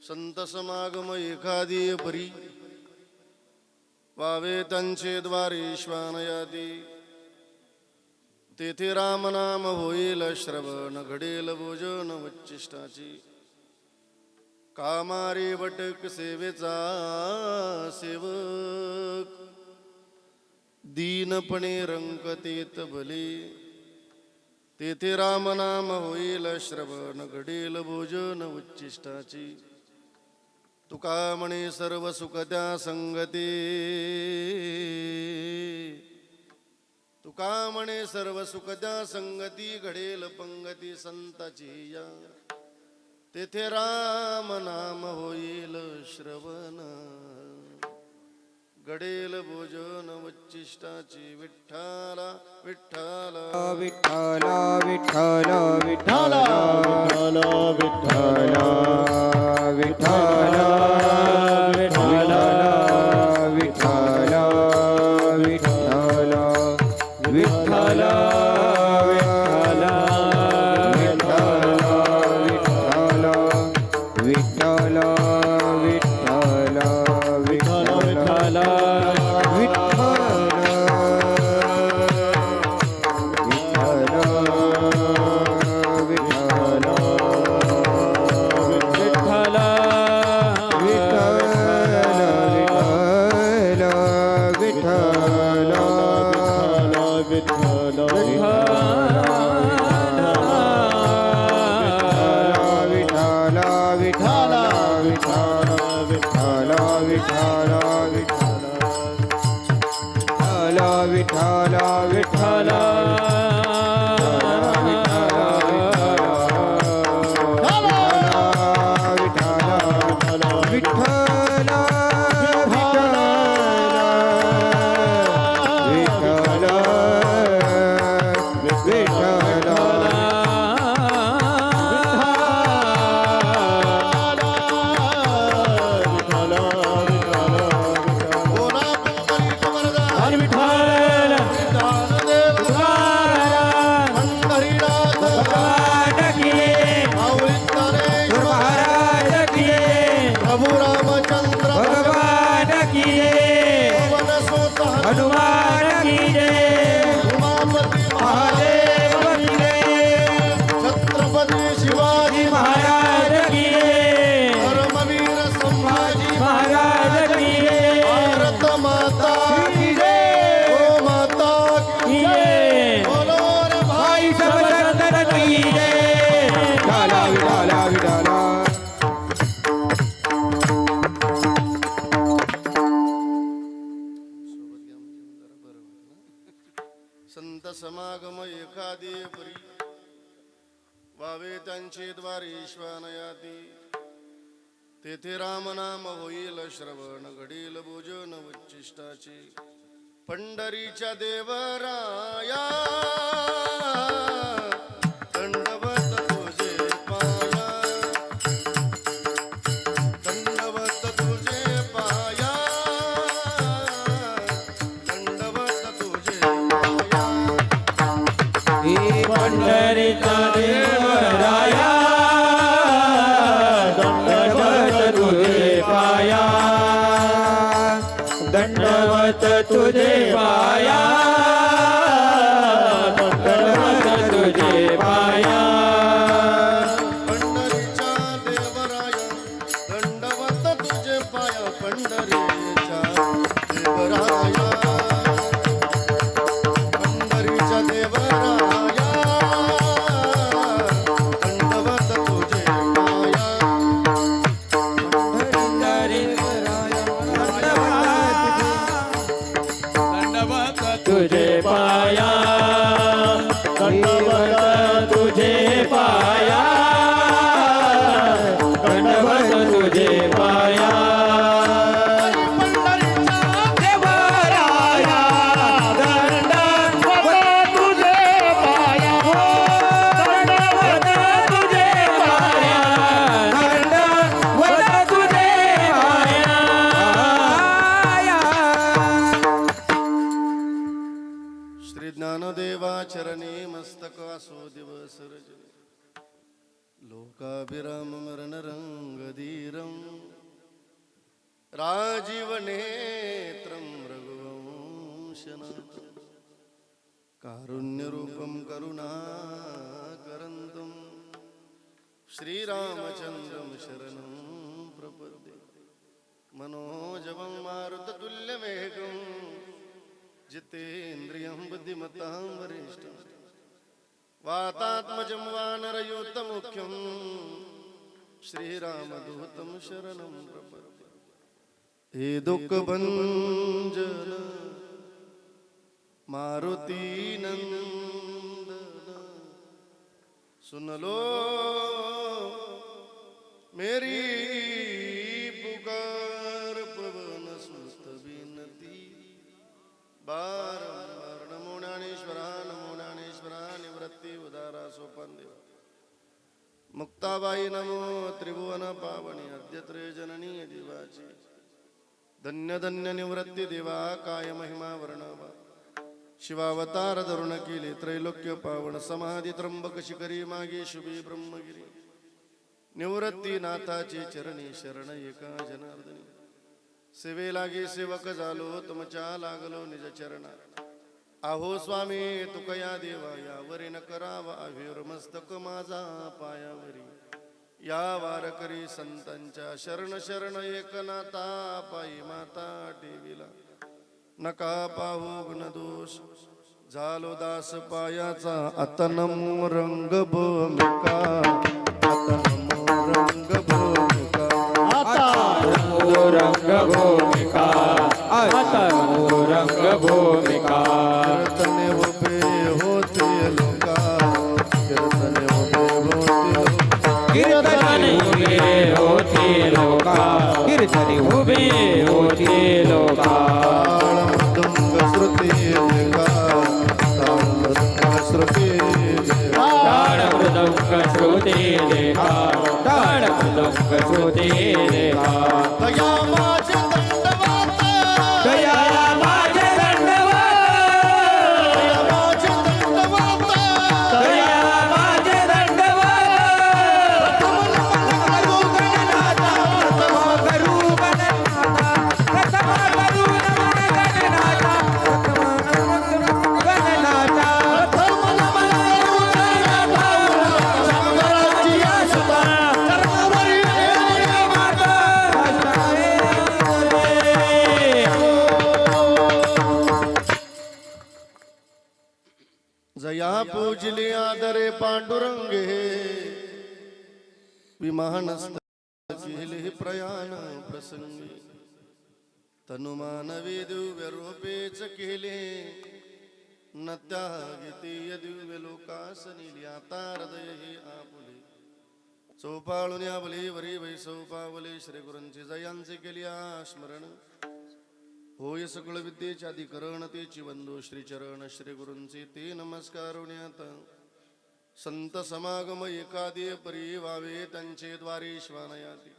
संत समागम एखादी परी वावे त्यांचे द्वारे श्वानयादी तेथे रामनाम होईल श्रवण घडेल भोजन वच्चिष्टाची कामारी वटक सेवेचा सेवक दीनपणे रंकतेत भले तेथे रामनाम होईल श्रवण घडेल भोजन उच्चिष्टाची तुका म्हणे सर्व सुख त्या संगती तुका म्हणे सर्व सुख त्या संगती घडेल पंगती संताची या तेथे राम नाम होईल श्रवण घडेल भोजन वच्चिष्टाची विठ्ठला विठ्ठला विठ्ठला विठ्ठला विठ्ठला विठ्ठला विठ्ठला विठ्ठला विठ्ठला विठ्ठला विठ्ठला संत समागम एखादी परी वावे त्यांचे द्वारे श्वानयाती तेथे रामनाम होईल श्रवण घडील भोजन वच्चिष्टाची पंढरीच्या देवराया दंडवत तुझे पाया दंडवत तुझे पाया दंडवत तुझे पाया पंढरीचा देवराया दंडवत तुझे पाया दंडवत तुझे पाया दंडवत तुझे पाया पंढरीच्या देवराया दंडवत तुझे पाया पंढरीच्या देवराया पंढरीच्या देवराया दंडवत तुझे पाया तुझे पाया दंडवत तुझे पाया दंडवत तुझे पाया ज्ञानदेवाचरणे मस्तक असो दिवस रजनी लोकाभिराम मरण रंगधीरम नेत्रं रघुवंशनाथं कारुण्यरूपं करुणाकरन्तं श्रीरामचन्द्रं शरणं प्रपद्ये मनोजवं मारुततुल्यवेगं जितेन्द्रियं बुद्धिमतां वरिष्ठं वातात्मजं वानरयूतमुख्यं श्रीरामदूतं शरणं प्रपद्ये हे दुःखभञ्जन मारुती नंदन सुन लो मेरी पुकार पवन सुत विनती बारंबार नमो ज्ञानेश्वरा निवृत्ती उदारा सोपान देवा मुक्ताबाई नमो त्रिभुवन पावनी अद्यत्रे जननी दिवाची धन्य धन्य निवृत्ती देवा काय महिमा वर्णवा शिवावतार धरुण केले त्रैलोक्य पावन समाधी त्र्यंबक शिखरी मागे शुभी ब्रह्मगिरी निवृत्ती नाथाची चरणी शरण एका जनार्दनी सेवे लागे सेवक झालो तुमच्या लागलो निज चरणा आहो स्वामी तुकया देवा यावरी न करावा अभिर मस्तक माझा पायावरी या वारकरी संतांच्या शरण शरण एकनाथा पायी माता टेविला नका पाहू गुणदोष झालो दास पायाचा अतनमो रंग भूमिका अतनमो रंग भूमिका रंग भूमिका आता रंग भूमिका कीर्तने उभे होते लोका कीर्तने उभे होते लोका कीर्तनी उभे होते लोका ताळमृदंग श्रुती देवा ताळमृदंग श्रुती देवा ताळ मृदंग श्रुती देवा ताळ मृदंग श्रुती देवा दया माझे दंडवत दया माझे दंडवत दया माझे दंडवत दया माझे दंडवत करू गणनाथा प्रथम करू गणनाथा गणनाथा जया पूजली आदरे पांडुरंगे विमानस्थ केले प्रयाण प्रसंगी तनुमानवी दिव्य रूपेच केले न त्यागितीय दिव्य लोकासनी आता हृदय हे आपुले चौपाळून आबली वरी वैसौपावले श्री गुरूंची जयांचे केली स्मरण होय सकळ विद्येचे अधिकरण तेची वंदो श्रीचरण श्री गुरूंचे ते नमस्कारुण्यात संत समागम एकादीय परी व्हावे त्यांचे द्वारे श्वानयाती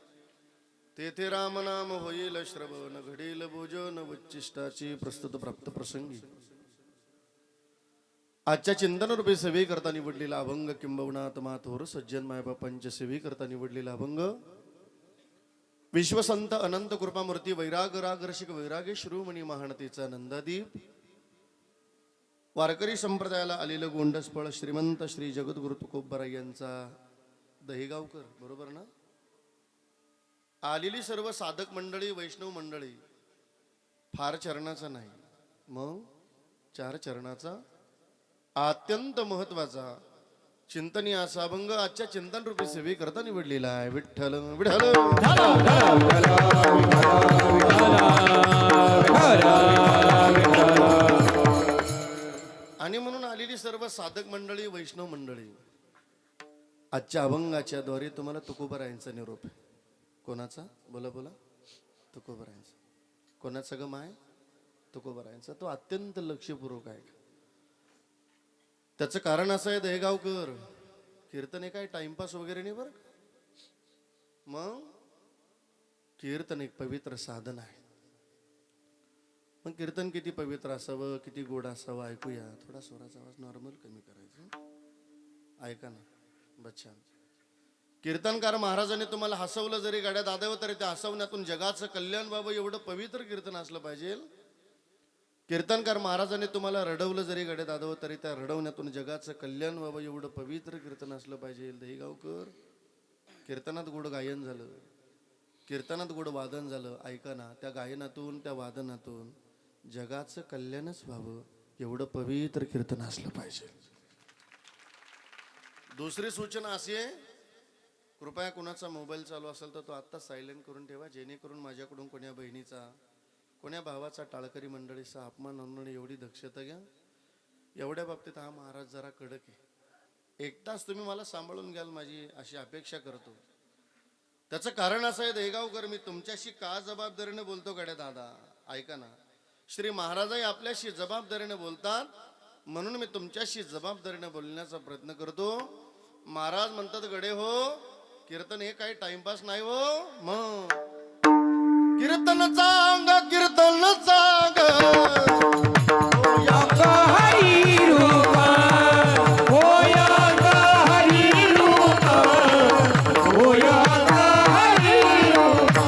तेथे रामनाम होईल श्रवण घडेल भोजन उच्चिष्टाची प्रस्तुत प्राप्त प्रसंगी आजच्या चिंतन रूपे सेवे करता निवडलेला अभंग किंबवनात माथोर सज्जन मायबापांच्या सेवे करता निवडलेला अभंग विश्वसंत अनंत कृपामूर्ती वैराग रागर्षिक वैरागे शिरोमणी महानतेचा नंदादीप वारकरी संप्रदायाला आलेलं गोंडसफळ श्रीमंत श्री जगद्गुरु तुकोबराय यांचा दहेगावकर बरोबर ना आलेली सर्व साधक मंडळी वैष्णव मंडळी फार चरणाचा नाही मग 4 चरणाचा अत्यंत महत्वाचा चिंतनीय असा अभंग आजच्या चिंतन रूपी सेवे करता निवडलेला आहे विठ्ठल विठ्ठल आणि म्हणून आलेली सर्व साधक मंडळी वैष्णव मंडळी आजच्या अभंगाच्या द्वारे तुम्हाला तुकोबरायांचा निरोप आहे. कोणाचा बोला बोला तुकोबरायांचा कोणाचा गम आहे तुकोबरायांचा तो अत्यंत लक्षपूर्वक आहे. त्याचं कारण असं आहे दहेगावकर कीर्तन हे काय टाइमपास वगैरे नाही बरं मग कीर्तन एक पवित्र साधन आहे. मग कीर्तन किती पवित्र असावं किती गोड असावं ऐकूया. थोडा स्वराचा आवाज नॉर्मल कमी करायचा ऐका ना बच्चा कीर्तनकार महाराजांनी तुम्हाला हसवलं जरी गाड्या दादावर तरी त्या हसवण्यातून जगाचं कल्याण व्हावं एवढं पवित्र कीर्तन असलं पाहिजे. कीर्तनकार महाराजांनी तुम्हाला रडवलं जरी गाड्या दादावर तरी त्या रडवण्यातून जगाचं कल्याण व्हावं एवढं पवित्र कीर्तन असलं पाहिजे. दहीगावकर, कीर्तनात गोड गायन झालं, कीर्तनात गोड वादन झालं. ऐका ना, त्या गायनातून त्या वादनातून जगाचं कल्याणच व्हावं एवढं पवित्र कीर्तन असलं पाहिजे. दुसरी सूचना अशी आहे, कृपया कुणाचा मोबाईल चालू असेल तर तो आत्ता सायलेंट करून ठेवा, जेणेकरून माझ्याकडून कोण्या बहिणीचा कोण्या भावाचा टाळकरी मंडळीचा अपमान होणार एवढी दक्षता घ्या. एवढ्या बाबतीत हा महाराज जरा कडक आहे. एक तास तुम्ही मला सांभाळून घ्याल माझी अशी अपेक्षा करतो. त्याचं कारण असं आहे देगावकर, मी तुमच्याशी का जबाबदारीने बोलतो गड्या दादा. ऐका ना, श्री महाराजही आपल्याशी जबाबदारीने बोलतात, म्हणून मी तुमच्याशी जबाबदारीने बोलण्याचा प्रयत्न करतो. महाराज म्हणतात गडे हो, कीर्तन हे काही टाइमपास नाही हो. मग कीर्तन चांग, कीर्तन चांग, हरी रूप होय हरी रूप होय हरी रूप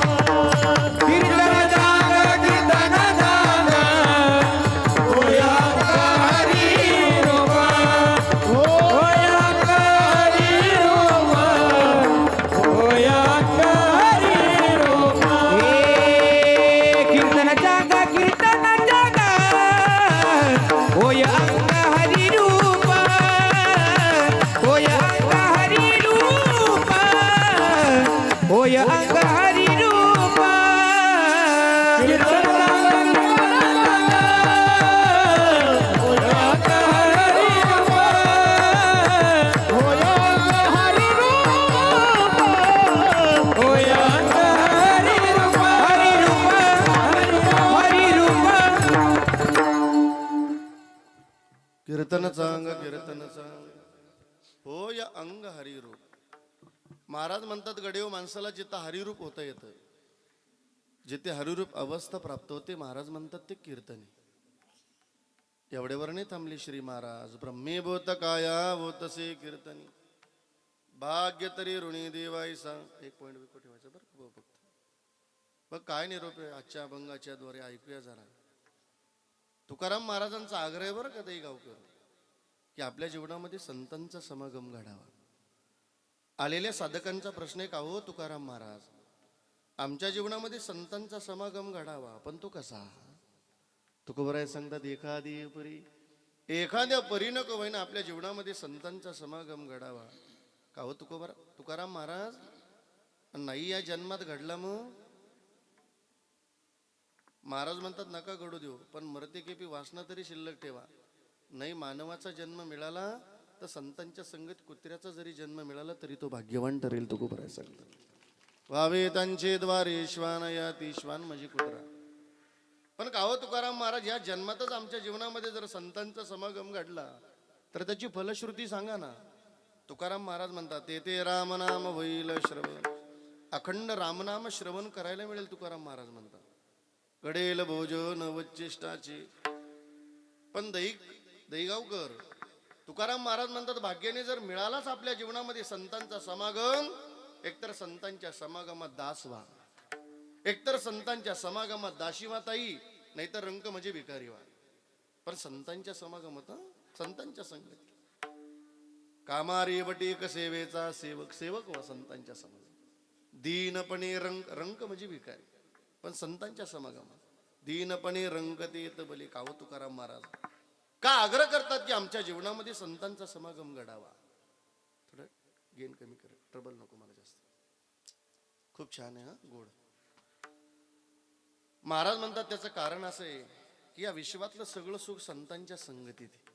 कीर्तन जाग कीर्तन जाग होय हरी रूप होय हरी रूप होय हरी रूप हे कीर्तन जाग कीर्तन जाग होय अंग हरी रूप होय अंग हरी रूप होय अंग हरी रूप कीर्तन होय अंग हरी रूप होय अंग हरी रूप होय अंग हरी रूप हरी रूप कीर्तन चांग, कीर्तन चांग, हो या अंग हरिरूप. महाराज म्हणतात गडेव, माणसाला जिथं हरिरूप होता येतं, जिथे हरिरूप अवस्था प्राप्त होते, महाराज म्हणतात ते कीर्तनी. एवढ्यावर नाही थांबली श्री महाराज. ब्रह्मे भूत काया होतसे कीर्तनी, भाग्य तरी ऋणी देवाईसा. एक पॉइंट विको ठेवायचा बरं का भाऊ फक्त. बघ काय निरोप आहे आजच्या अभंगाच्या द्वारे, ऐकूया जरा. तुकाराम महाराजांचा आग्रह बरं का ते गावकर, की आपल्या जीवनामध्ये संतांचा समागम घडावा. आलेल्या साधकांचा प्रश्न एक, अहो तुकाराम महाराज, आमच्या जीवनामध्ये संतांचा समागम घडावा, पण तो कसा? तुकोबराय सांगतात एखाद्या परीनं का होईना आपल्या जीवनामध्ये संतांचा समागम घडावा. का हो तुकाराम महाराज, नाही या जन्मात घडला मग? महाराज म्हणतात नका घडू देऊ, पण मरतेकेपी वासना तरी शिल्लक ठेवा. नाही मानवाचा जन्म मिळाला तर संतांच्या संगत कुत्र्याचा जरी जन्म मिळाला तरी तो भाग्यवान ठरेल. तो खूप सांगतात, व्हावे त्यांचे द्वारे श्वान याती, श्वान म्हणजे कुत्रा. पण का हो तुकाराम महाराज, या जन्मातच आमच्या जीवनामध्ये जर संतांचा समागम घडला तर त्याची फलश्रुती सांगा ना. तुकाराम महाराज म्हणतात, ते रामनाम होईल श्रवण, अखंड रामनाम श्रवण करायला मिळेल. तुकाराम महाराज म्हणतात घडेल भोजन वच्चेष्टाचे. पण दहीगावकर, तुकाराम महाराज म्हणतात भाग्याने जर मिळालाच आपल्या जीवनामध्ये संतांचा समागम, एकतर संतांच्या समागमात दास व्हा, एकतर संतांच्या समागमात दाशी व्हा ताई, नाहीतर रंक म्हणजे भिकारी व्हा. पण संतांच्या समागमात, संतांच्या संगत कामारी वटीक सेवेचा सेवक, सेवक व्हा संतांच्या समागमात. दीनपणे रंक म्हणजे भिकारी, पण संतांच्या समागमात दीनपणे रंगतेत बली. काव तुकाराम महाराज का आग्रह करतात की आमच्या जीवनामध्ये संतांचा समागम घडावा. थोडं गेन कमी कर, ट्रबल नको मला जास्त. खूप छान आहे हा, गोड. महाराज म्हणतात त्याचं कारण असं आहे की या विश्वातलं सगळं सुख संतांच्या संगतीत आहे.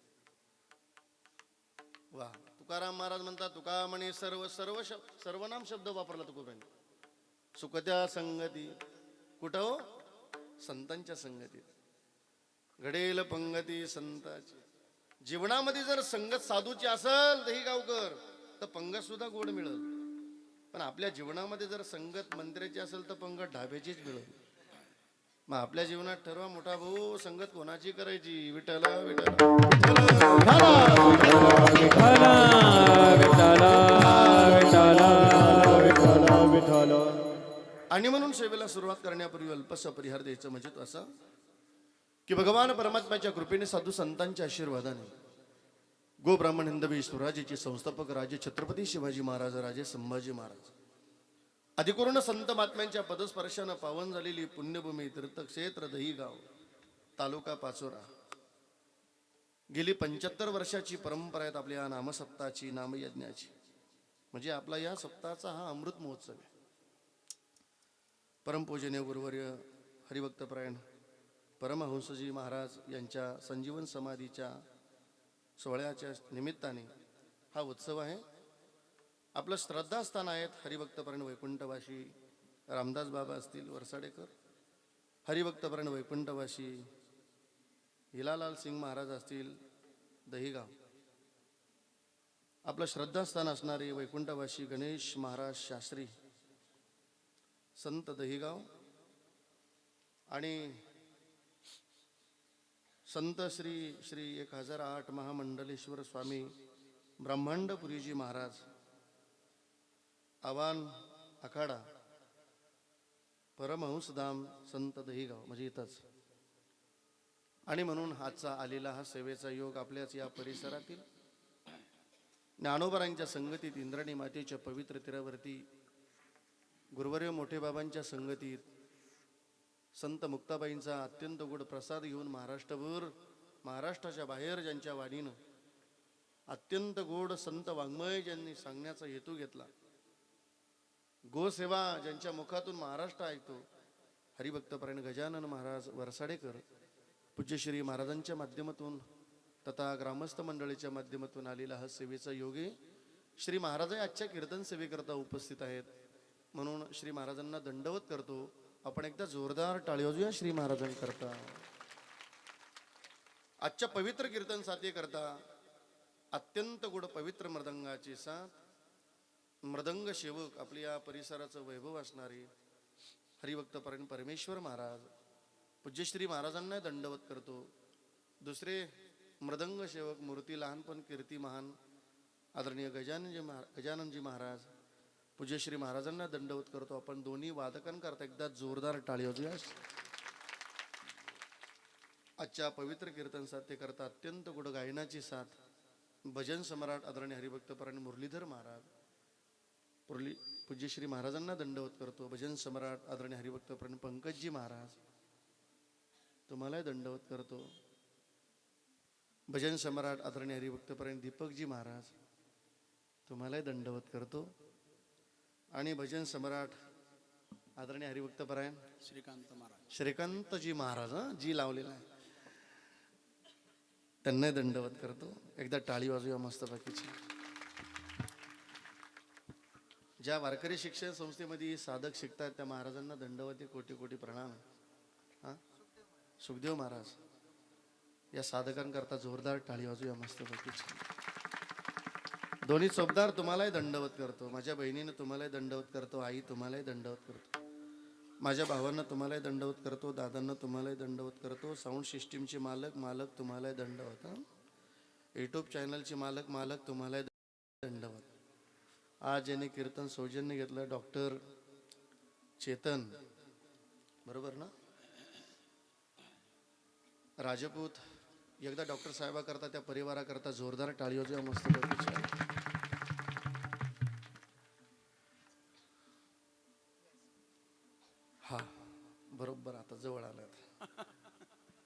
वा, तुकाराम महाराज म्हणतात, तुका म्हणे सर्वनाम शब्द वापरला तुकोबांनी. सुखत्या संगती कुठं हो? संतांच्या संगतीत. घडेल पंगती संताची. जीवनामध्ये जर संगत साधूची असेल तर ही गावकर, तर पंगत सुद्धा गोड मिळेल. पण आपल्या जीवनामध्ये जर संगत मंत्र्याची असेल तर पंगत ढाब्याचीच मिळेल. मग आपल्या जीवनात ठरवा मोठा भाऊ, संगत कोणाची करायची? विठ्ठल विठ्ठल विठ्ठल. आणि म्हणून सेवेला सुरुवात करण्यापूर्वी अल्पसा परिहार द्यायचं म्हणजे तो असा की भगवान परमात्म्याच्या कृपेने, साधू संतांच्या आशीर्वादाने, गो ब्राह्मण हिंदवी स्वराज्याचे संस्थापक राजे छत्रपती शिवाजी महाराज, राजे संभाजी महाराज, अधिकरून संत महात्म्यांच्या पदस्पर्शानं पावन झालेली पुण्यभूमी तीर्थक्षेत्र दहीगाव, तालुका पाचोरा, गेली 75 वर्षाची परंपरा आहेत आपल्या नामसप्ताहाची, नामयज्ञाची. म्हणजे आपला या सप्ताहाचा हा अमृत महोत्सव आहे. परमपूजनीय गुरुवर्य हरिभक्तपरायण परमहंसजी महाराज यांच्या संजीवन समाधीच्या सोहळ्याच्या निमित्ताने हा उत्सव आहे. आपलं श्रद्धास्थान आहेत हरिभक्तपरायण वैकुंठवासी रामदास बाबा असतील वरसाडेकर, हरिभक्तपरायण वैकुंठवासी हिलालाल सिंग महाराज असतील दहीगाव, आपलं श्रद्धास्थान असणारे वैकुंठवासी गणेश महाराज शास्त्री संत दहीगाव, आणि संत श्री श्री 1008 महामंडलेश्वर स्वामी ब्रह्मांडपुरीजी महाराज आवान आखाडा परमहंसधाम संत दहीगाव, म्हणजे इथंच. आणि म्हणून आजचा आलेला हा सेवेचा योग आपल्याच या परिसरातील ज्ञानोबरांच्या संगतीत, इंद्राणी मातेच्या पवित्र तीरावरती, गुरुवर्य मोठे बाबांच्या संगतीत, संत मुक्ताबाईंचा अत्यंत गोड प्रसाद घेऊन महाराष्ट्रभर, महाराष्ट्राच्या बाहेर ज्यांच्या वाणीनं अत्यंत गोड संत वाङ्मय ज्यांनी सांगण्याचा हेतू घेतला, गोसेवा ज्यांच्या मुखातून महाराष्ट्र ऐकतो, हरिभक्तपरायण गजानन महाराज वरसाडेकर पूज्य श्री महाराजांच्या माध्यमातून तथा ग्रामस्थ मंडळीच्या माध्यमातून आलेला हा सेवेचा योगी श्री महाराज आजच्या कीर्तन सेवेकरता उपस्थित आहेत. म्हणून श्री महाराजांना दंडवत करतो. आपण एकदा जोरदार टाळी वाजूया श्री महाराजांकरता. आजच्या पवित्र कीर्तन साथी करता अत्यंत गोड पवित्र मृदंगाची साथ, मृदंग सेवक आपल्या या परिसराचं वैभव असणारे हरिभक्तपरायण परमेश्वर महाराज पूज्य श्री महाराजांना दंडवत करतो. दुसरे मृदंग सेवक मूर्ती लहान पण कीर्ती महान आदरणीय गजाननजी महाराज पूज्य श्री महाराजांना दंडवत करतो. आपण दोन्ही वादकांकरता एकदा जोरदार टाळी वाजूया. आजच्या पवित्र कीर्तन साथ करता अत्यंत गोड गायनाची साथ भजन सम्राट आदरणीय हरिभक्तपरायण मुरलीधर महाराज पूज्य श्री महाराजांना दंडवत करतो. भजन सम्राट आदरणीय हरिभक्तपरायण पंकजजी महाराज तुम्हाला दंडवत करतो. भजन सम्राट आदरणीय हरिभक्तपरायण दीपकजी महाराज तुम्हाला दंडवत करतो. आणि भजन सम्राट आदरणीय हरिभक्तपरायण श्रीकांतजी महाराज जी लावलेला आहे त्यांना दंडवत करतो. एकदा टाळी वाजूया मस्त बाकीची. ज्या वारकरी शिक्षण संस्थेमध्ये साधक शिकतात त्या महाराजांना दंडवत, कोटी कोटी प्रणाम. हा सुखदेव महाराज या साधकांकरता जोरदार टाळी वाजूया मस्त बाकीची. दोन्ही चोपदार तुम्हालाही दंडवत करतो. माझ्या बहिणीनं तुम्हालाही दंडवत करतो. आई तुम्हालाही दंडवत करतो. माझ्या भावांना तुम्हालाही दंडवत करतो. दादांना तुम्हालाही दंडवत करतो. साऊंड सिस्टीमचे मालक तुम्हालाही दंडवत. यूट्यूब चॅनलचे मालक तुम्हालाही दंडवत. आज ज्याने कीर्तन सौजन्य घेतलं डॉक्टर चेतन, बरोबर ना, राजपूत, एकदा डॉक्टर साहेबा करता त्या परिवाराकरता जोरदार टाळी वाजूया मस्त बाकीची. हा बरोबर आता जवळ आलं.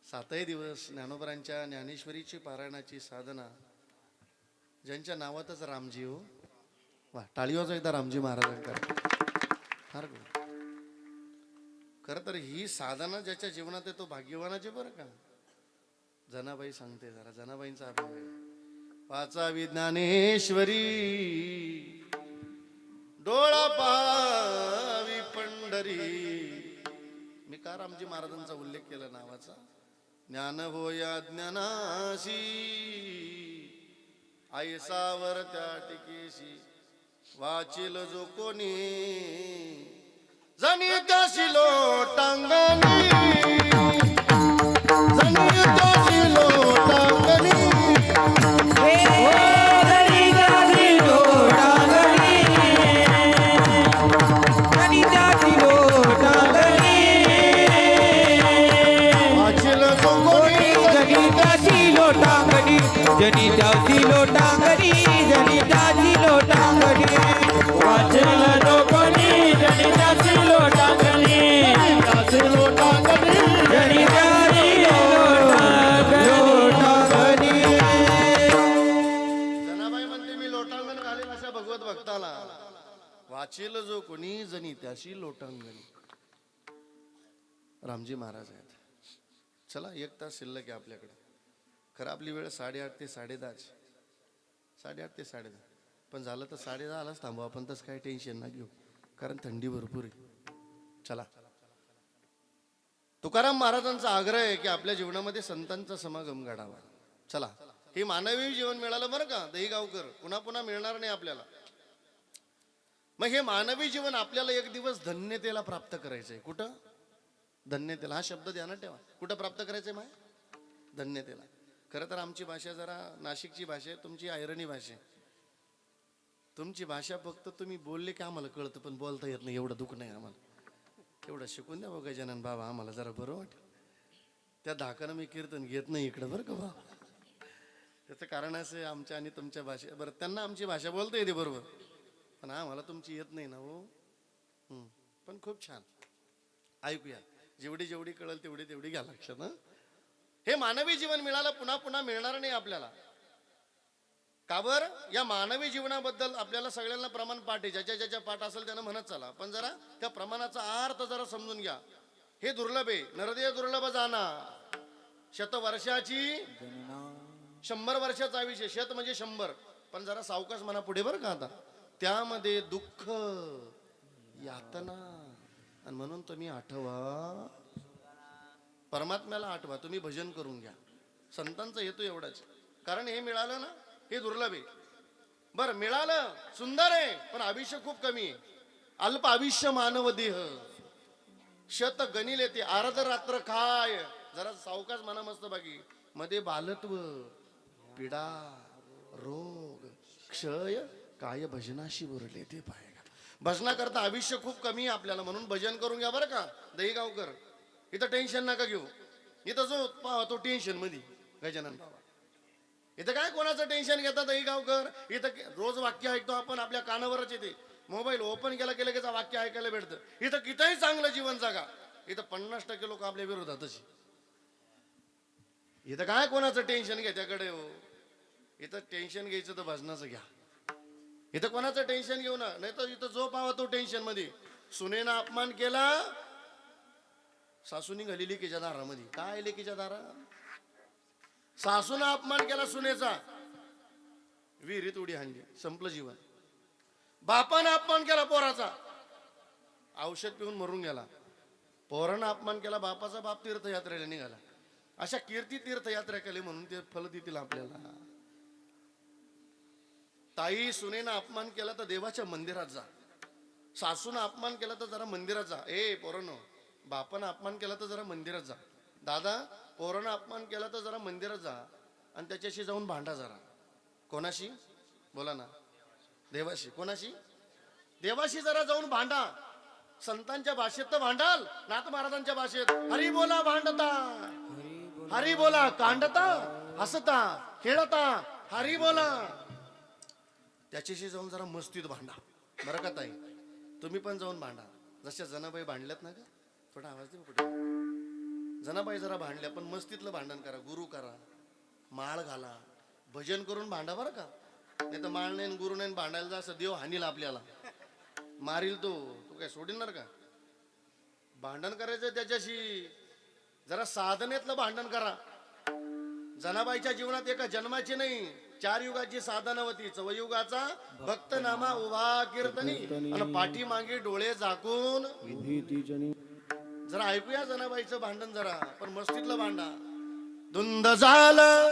7ही दिवस ज्ञानोबरांच्या ज्ञानेश्वरीची पारायणाची साधना, ज्यांच्या नावातच रामजी हो. वा टाळी वाजवा एकदा रामजी महाराजांकरता. फार गोड. खरं तर ही साधना ज्याच्या जीवनात आहे तो भाग्यवानाचे बरं का. जनाबाई सांगते जरा, जनाबाईंचा अभिनय. पाचावी ज्ञानेश्वरी डोळा पावी पंढरी. मी का रामजी महाराजांचा उल्लेख केला नावाचा. ज्ञान होया ज्ञानाशी आयसावर त्या टिकेशी वाचिल जो कोणी जनी त्याशी लोटांगणी. वाचेल जो कोणी जणी त्याशी लोटांगणी. रामजी महाराज आहेत. चला 1 तास शिल्लक आहे आपल्याकडे. खरं आपली वेळ 8:30 ते 10:30, 8:30 ते 10:30. पण झालं तर 10:30 थांबू आपण. तसं काही टेन्शन ना घेऊ, कारण थंडी भरपूर आहे. चला, तुकाराम महाराजांचा आग्रह आहे की आपल्या जीवनामध्ये संतांचा समागम घडावा. चला, हे मानवी जीवन मिळालं बरं का दहीगावकर, पुन्हा पुन्हा मिळणार नाही आपल्याला. मग हे मानवी जीवन आपल्याला एक दिवस धन्यतेला प्राप्त करायचंय. कुठं? धन्यतेला. हा शब्द ध्यानात ठेवा. कुठं प्राप्त करायचंय माय? धन्यतेला. खरं तर आमची भाषा जरा नाशिकची भाषा आहे, तुमची ऐरणी भाषा आहे. तुमची भाषा फक्त तुम्ही बोलले की आम्हाला कळतं, पण बोलता येत नाही. एवढं दुःख नाही आम्हाला. एवढं शिकून द्या बघा गजानन बाबा, आम्हाला जरा बरं वाटेल. त्या धाकानं मी कीर्तन घेत नाही इकडं बरं का बाबा. त्याचं कारण असं आहे, आमच्या आणि तुमच्या भाषे बरं, त्यांना आमची भाषा बोलता येते बरोबर, पण आम्हाला तुमची येत नाही ना हो. पण खूप छान ऐकूया. जेवढी जेवढी कळेल तेवढी तेवढी घ्या लक्षात. हे मानवी जीवन मिळालं पुन्हा पुन्हा मिळणार नाही आपल्याला. का बर? या मानवी जीवनाबद्दल आपल्याला सगळ्यांना प्रमाण पाठ आहे. ज्याच्या ज्याच्या पाठ असेल त्यानं म्हणत चला, पण जरा त्या प्रमाणाचा अर्थ जरा समजून घ्या. हे दुर्लभ आहे. नरदेय दुर्लभ जाना. शतवर्षाची 100 वर्षाचा आयुष्य. शत म्हणजे 100, पण जरा सावकाश म्हणा पुढे बरं का. आता त्यामध्ये दुःख, यातना, आणि म्हणून तुम्ही आठवा, परमात्म्याला आठवा. तुम्ही भजन करून घ्या. संतांचा हेतू एवढाच. कारण हे मिळालं ना, हे दुर्लभ आहे. बरं, मिळालं सुंदर आहे, पण आयुष्य खूप कमी आहे. अल्प आयुष्य मानव देह. शत गणिल येते अर्ध रात्र काय. जरा सावकाश म्हणा मस्त बाकी. मध्ये बालत्व, पीडा, रोग, क्षय, काय भजनाशी बोलले ते पाहिजे. भजनाकरता आयुष्य खूप कमी आहे आपल्याला, म्हणून भजन करून घ्या बरं का दहीगावकर. इथं टेन्शन नका घेऊ. इथं जो पाहतो टेन्शन मध्ये गजानन बाबा. इथं काय कोणाचं टेन्शन घेतात दहीगावकर? इथं रोज वाक्य ऐकतो आपण, आपल्या कानावरच येते. मोबाईल ओपन केला की लगेच वाक्य ऐकायला भेटतं. इथं कितीही चांगलं जीवन जगा, इथं 50% लोक आपल्या विरोधातच. इथं काय कोणाचं टेन्शन घ्या त्याकडे हो. इथं टेन्शन घ्यायचं तर भजनाचं घ्या. इथं कोणाचं टेन्शन घेऊ ना. नाही तर इथं जो पावा तो टेन्शन मध्ये. सुनेनं अपमान केला, सासूनी घाली लेकीच्या दारामध्ये. काय लेकीच्या दारा? सासूनं अपमान केला सुनेचा, विहिरीत उडी हाणली, संपलं जीवन. बापानं अपमान केला पोराचा, औषध पिऊन मरून गेला. पोरानं अपमान केला बापाचा, बाप तीर्थयात्रेला निघाला. अशा कीर्ती तीर्थयात्रा केली म्हणून ते फल देतील आपल्याला. ताई सुनेनं अपमान केला तर देवाच्या मंदिरात जा. सासूनं अपमान केला तर जरा मंदिरात जा. पोरांनो, बापानं अपमान केला तर जरा मंदिरात जा. दादा, पोरानं अपमान केला तर जरा मंदिरात जा आणि त्याच्याशी जाऊन भांडा जरा. कोणाशी? बोला ना. देवाशी. कोणाशी? देवाशी जरा जाऊन भांडा. संतांच्या भाषेत तर भांडाल, नाथ महाराजांच्या भाषेत हरी बोला भांडता, हरी बोला कांडता, हसता खेळता, हरी बोला. त्याच्याशी जाऊन जरा मस्तीत भांडा बरं का ताई. तुम्ही पण जाऊन भांडा. जशा जनाबाई भांडल्यात ना का, थोडा आवाज दे कुठे. जनाबाई जरा भांडल्या, पण मस्तीतलं भांडण करा. गुरु करा, माळ घाला, भजन करून भांडा बरं का. नाही तर माळ नाही गुरु नाही भांडायला जा असं देव हानील आपल्याला, मारील तो काय सोडणार का. भांडण करायचं त्याच्याशी. जरा साधनेतलं भांडण करा. जनाबाईच्या जीवनात एका जन्माची नाही, 4 युगाची साधना होती. चवयुगाचा भक्त नामा उभा कीर्तनी, आणि पाठी मागे डोळे झाकून. जरा ऐकूया जनाबाईचं भांडण जरा, पण मस्तीतलं भांडा. धुंद झालं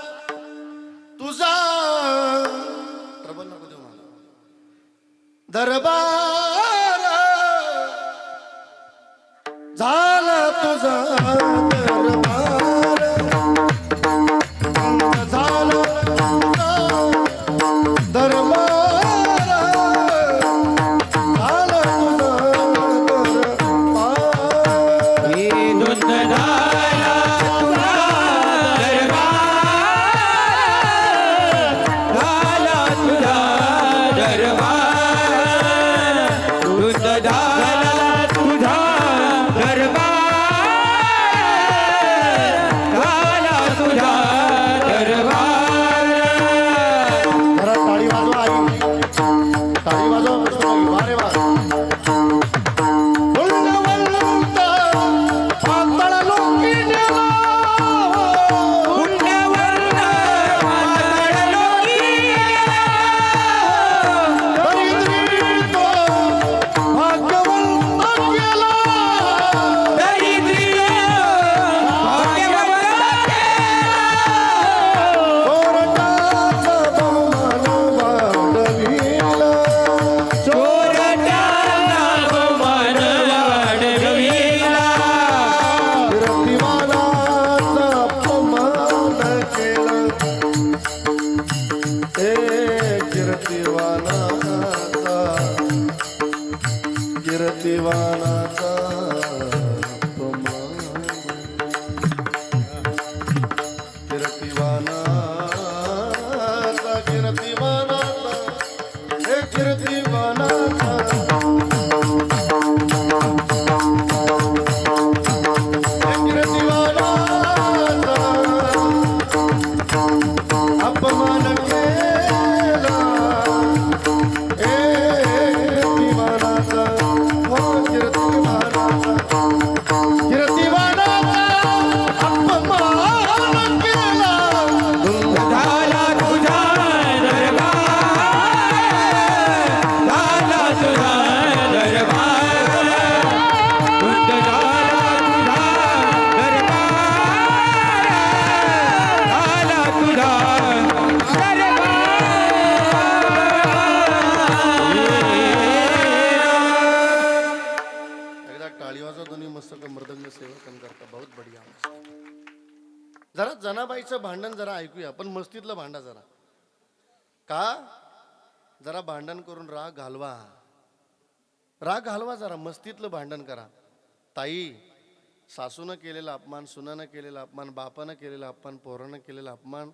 तुझा ट्रबल नको देऊ मला. दरबार झाला तुझा दरबार, झाला दरबार, झाला तुझा दरबार. टाळी वाजवा दोन्ही मस्तक मृदंग सेवकन करता बहुत बढिया मस्त. जरा जनाबाईचं भांडण जरा ऐकूया, पण मस्तीतलं भांडा जरा. का जरा भांडण करून राग घालवा, राग घालवा, जरा मस्तीतलं भांडण करा. ताई, सासूनं केलेला अपमान, सुनानं केलेला अपमान, बापानं केलेला अपमान, पोरानं केलेला अपमान,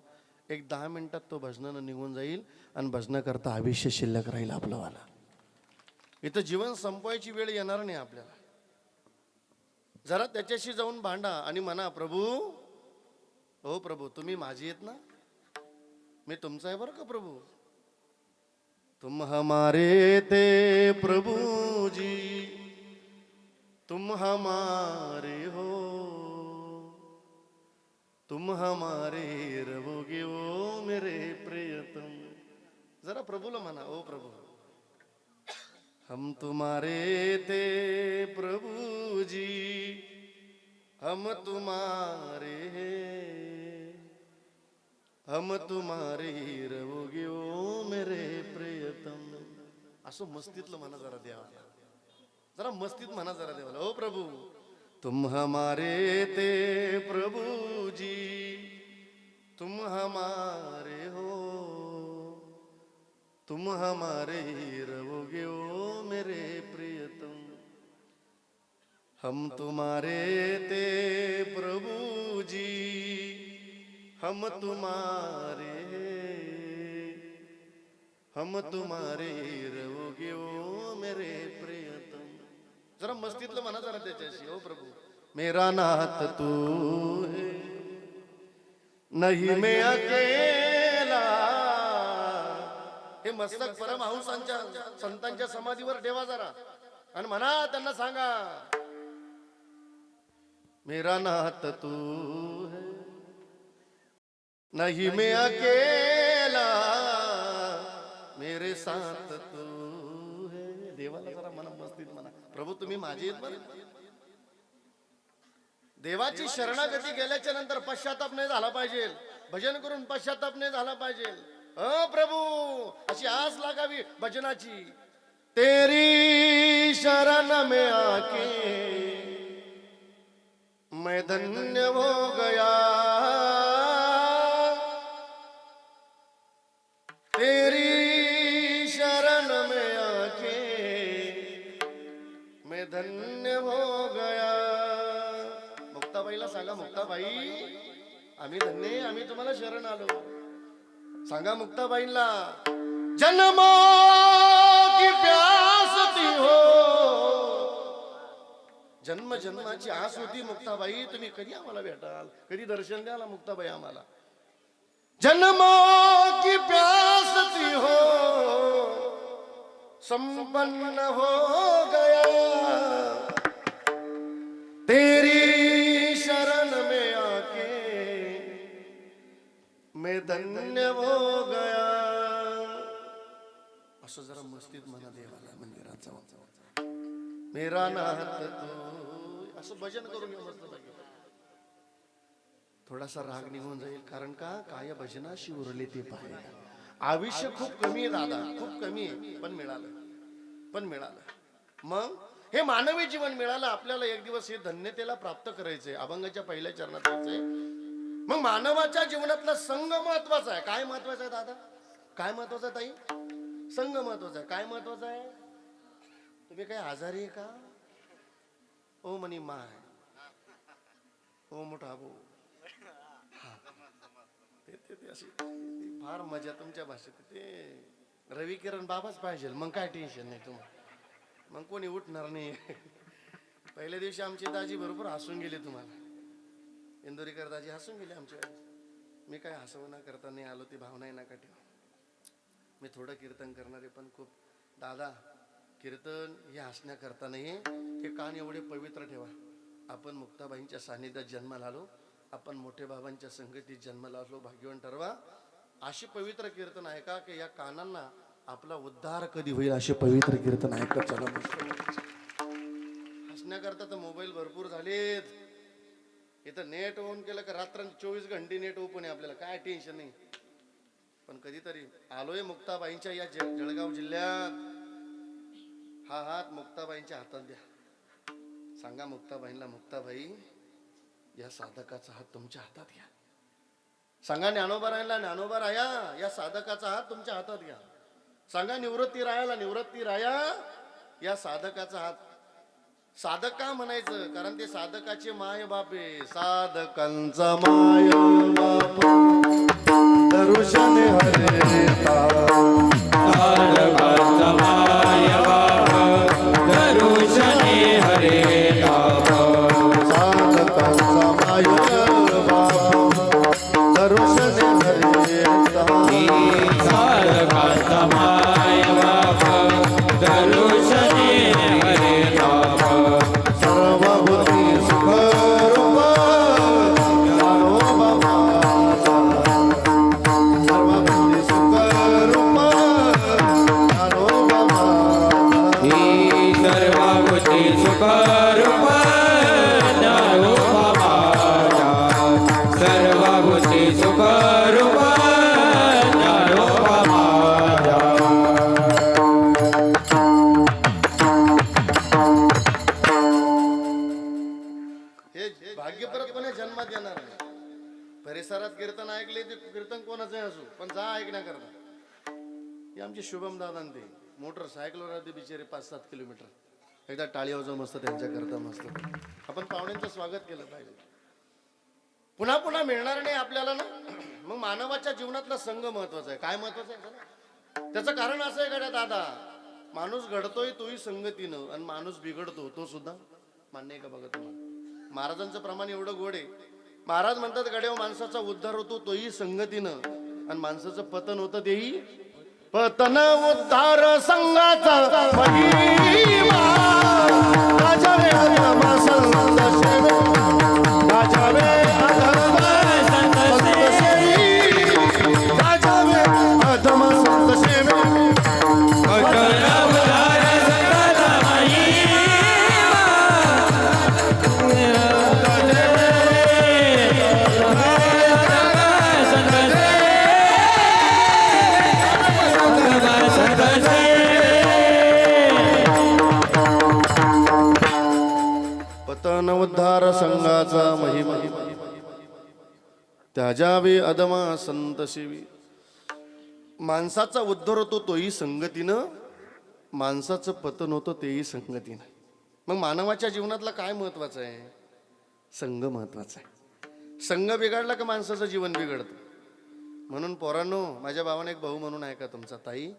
एक 10 मिनिटात तो भजनानं निघून जाईल आणि भजन करता आयुष्य शिल्लक राहील आपलंवाला. इथं जीवन संपवायची वेळ येणार नाही आपल्याला. जरा त्याच्याशी जाऊन भांडा आणि म्हणा, प्रभू, हो प्रभू, तुम्ही माझी आहेत ना, मी तुमचा आहे बरं का प्रभू. तुम हमारे थे प्रभु जी, तुम हमारे हो, तुम हमारे रहोगे ओ मेरे प्रियतम. जरा प्रभूला म्हणा, ओ प्रभू, हम तुम्हारे थे प्रभु जी, हम तुम्हारे हैं, हम तुम्हारे रहोगे ओ मेरे प्रियतम. असं मस्तीतलं म्हणा जरा देवाला, जरा मस्तीत म्हणा जरा देवाला, ओ प्रभू, तुम हमारे थे प्रभु जी, तुम हमारे हो, तुम हमारे रहोगे ओ मेरे प्रियतम. हम तुम्हारे थे प्रभु जी, हम तुम्हारे, हम तुम्हारे रहोगे ओ मेरे प्रियतम. जरा मस्तीतलं म्हणा जरा त्याच्याशी, ओ प्रभू, मेरा नाथ तू है, नहीं मैं अकेला. हे मस्तक परमहंसांच्या संतांच्या समाधीवर ठेवा जरा आणि म्हणा, त्यांना सांगा, मेरा नाथ तू है, नहीं मैं अकेला, मेरे साथ तू है. देवाला जरा म्हणा मस्तीत म्हणा, प्रभू तुम्ही माझे आहेत बरं. देवाची शरणागती गेल्याच्या नंतर पश्चाताप नाही झाला पाहिजे, भजन करून पश्चाताप नाही झाला पाहिजे. प्रभू अशी आस लागावी भजनाची. तेरी शरण में आके मैं धन्य हो गया, तेरी शरण में आके मैं धन्य हो गया. मुक्ताबाईला सांगा, मुक्ताबाई आम्ही धन्य, आम्ही तुम्हाला शरण आलो. सांगा मुक्ताबाईंना, जन्मों की प्यास थी हो, जन्म जन्माची आस होती मुक्ताबाई, तुम्ही कधी आम्हाला भेटाल, कधी दर्शन द्याल मुक्ताबाई आम्हाला. जन्मों की प्यास थी हो, संपन्न हो गया, तेरी शरण में आके मैं धन्य हो गया. असं जरा मस्तीत म्हणा देवाला मंदिरात जाऊन, मेरा नाथ तू, असं भजन करून मस्त पाहिजे. थोडासा राग निघून जाईल, कारण का काय भजनाशी उरले ते पाहिजे. आयुष्य खूप कमी आहे दादा, खूप कमी आहे, पण मिळालं, पण मिळालं. मग हे मानवी जीवन मिळालं आपल्याला, एक दिवस हे धन्यतेला प्राप्त करायचंय, अभंगाच्या पहिल्या चरणात यायचंय. मग मानवाच्या जीवनातला संघ महत्वाचा आहे. काय महत्वाचं आहे दादा, काय महत्वाचं आहे ताई? संघ महत्वाचा आहे. काय महत्वाचं आहे? तुम्ही काय आजारी आहे का? ओ मनी माय, ओ मोठा भाऊ, ते अशी फार मजा तुमच्या भाषेत. ते रवी किरण बाबाच पाहिजे, मग काय टेन्शन नाही तुम्हाला, मग कोणी उठणार नाही. पहिल्या दिवशी आमची दाजी बरोबर हसून गेले, तुम्हाला इंदोरीकर दाजी हसून गेले आमच्या. मी काय हसवणं करता नाही आलो, ती भावना नका ठेवा. मी थोडं कीर्तन करणार आहे, पण खूप दादा कीर्तन हे हसण्याकरता नाही, हे कान एवढे पवित्र ठेवा. आपण मुक्ताबाईंच्या सानिध्यात जन्माला आलो, आपण मोठे बाबांच्या संगतीत जन्माला आलो, भाग्यवान ठरवा. अशी पवित्र कीर्तन आहे का की या कानांना आपला उद्धार कधी होईल, असे पवित्र कीर्तन ऐकत चला. हसण्याकरता तर मोबाईल भरपूर झालेत. इथं नेट ऑन केलं का रात्र 24 घंटे नेट ओपन आहे, आपल्याला काय टेन्शन नाही. पण कधीतरी आलोय मुक्ताबाईंच्या या जळगाव जिल्ह्यात, हा हात मुक्ताबाईंच्या हातात द्या. सांगा मुक्ताबाईंना, मुक्ताबाई या साधकाचा हात तुमच्या हातात घ्या. सांगा ज्ञानोबा रायाला, ज्ञानोबा राया या साधकाचा हात तुमच्या हातात घ्या. सांगा निवृत्ती रायाला, निवृत्ती राया या साधकाचा हात. साधक का म्हणायचं? कारण ते साधकाचे माय बापे. साधकांचा माय बाप दर्शन हरेता, साधकांचा माय बाप दर्शने हरेता. साधकांचा माय बाप दर्शन हरेता. साधकांचा माय बाप दर्शने हरेता. सर्वभूती सुखरूप ज्ञानोबा माझा. सर्वभूती सुखरूप ज्ञानोबा माझा. सर्वभूती सुखरूप ज्ञानोबा माझा. सर्वभूती सुखरूप ज्ञानोबा माझा. हे भाग्य परत कोणी जन्मात येणार नाही. परिसरात कीर्तन ऐकले ते कीर्तन कोणाचे असो, पण जा ऐकण्याकरता. हे आमचे शुभम दादा ते मोटरसायकलवर आले बिचारे 5-7 किलोमीटर. एकदा टाळी वाजव मस्त त्यांच्याकरता मस्त. आपण पाहुण्यांचं स्वागत केलं पाहिजे. पुन्हा पुन्हा मिळणार नाही आपल्याला ना. मग मानवाच्या जीवनातला संघ महत्वाचा आहे. काय महत्वाचं आहे? त्याचं कारण असं आहे का दादा, माणूस घडतोय तोही संगतीनं, आणि माणूस बिघडतो तो सुद्धा. मान्य आहे का बघा तुम्हाला? महाराजांचं प्रमाण एवढं गोड आहे. महाराज म्हणतात गड्या माणसाचा उद्धार होतो तोही संगतीनं, आणि माणसाचं पतन होतं तेही. पतन उद्धार संघाचा महिमा. राजावे अधर्म संत सेवे, राजावे अधर्म संत सेवे, राजावे अधर्म संत सेवे. पतन उद्धार संघाचा महिमा. त्याजावे अदमा संत सेवी. माणसाचा उद्धार होतो तोही संगतीनं, माणसाचं पतन होतं तेही संगतीनं. मग मानवाच्या जीवनातला काय महत्वाचं आहे? संघ महत्वाचा आहे. संघ बिघडला का माणसाचं जीवन बिघडतं. म्हणून पोरांनो, माझ्या भावाने एक भाऊ म्हणून ऐका, तुमचा ताई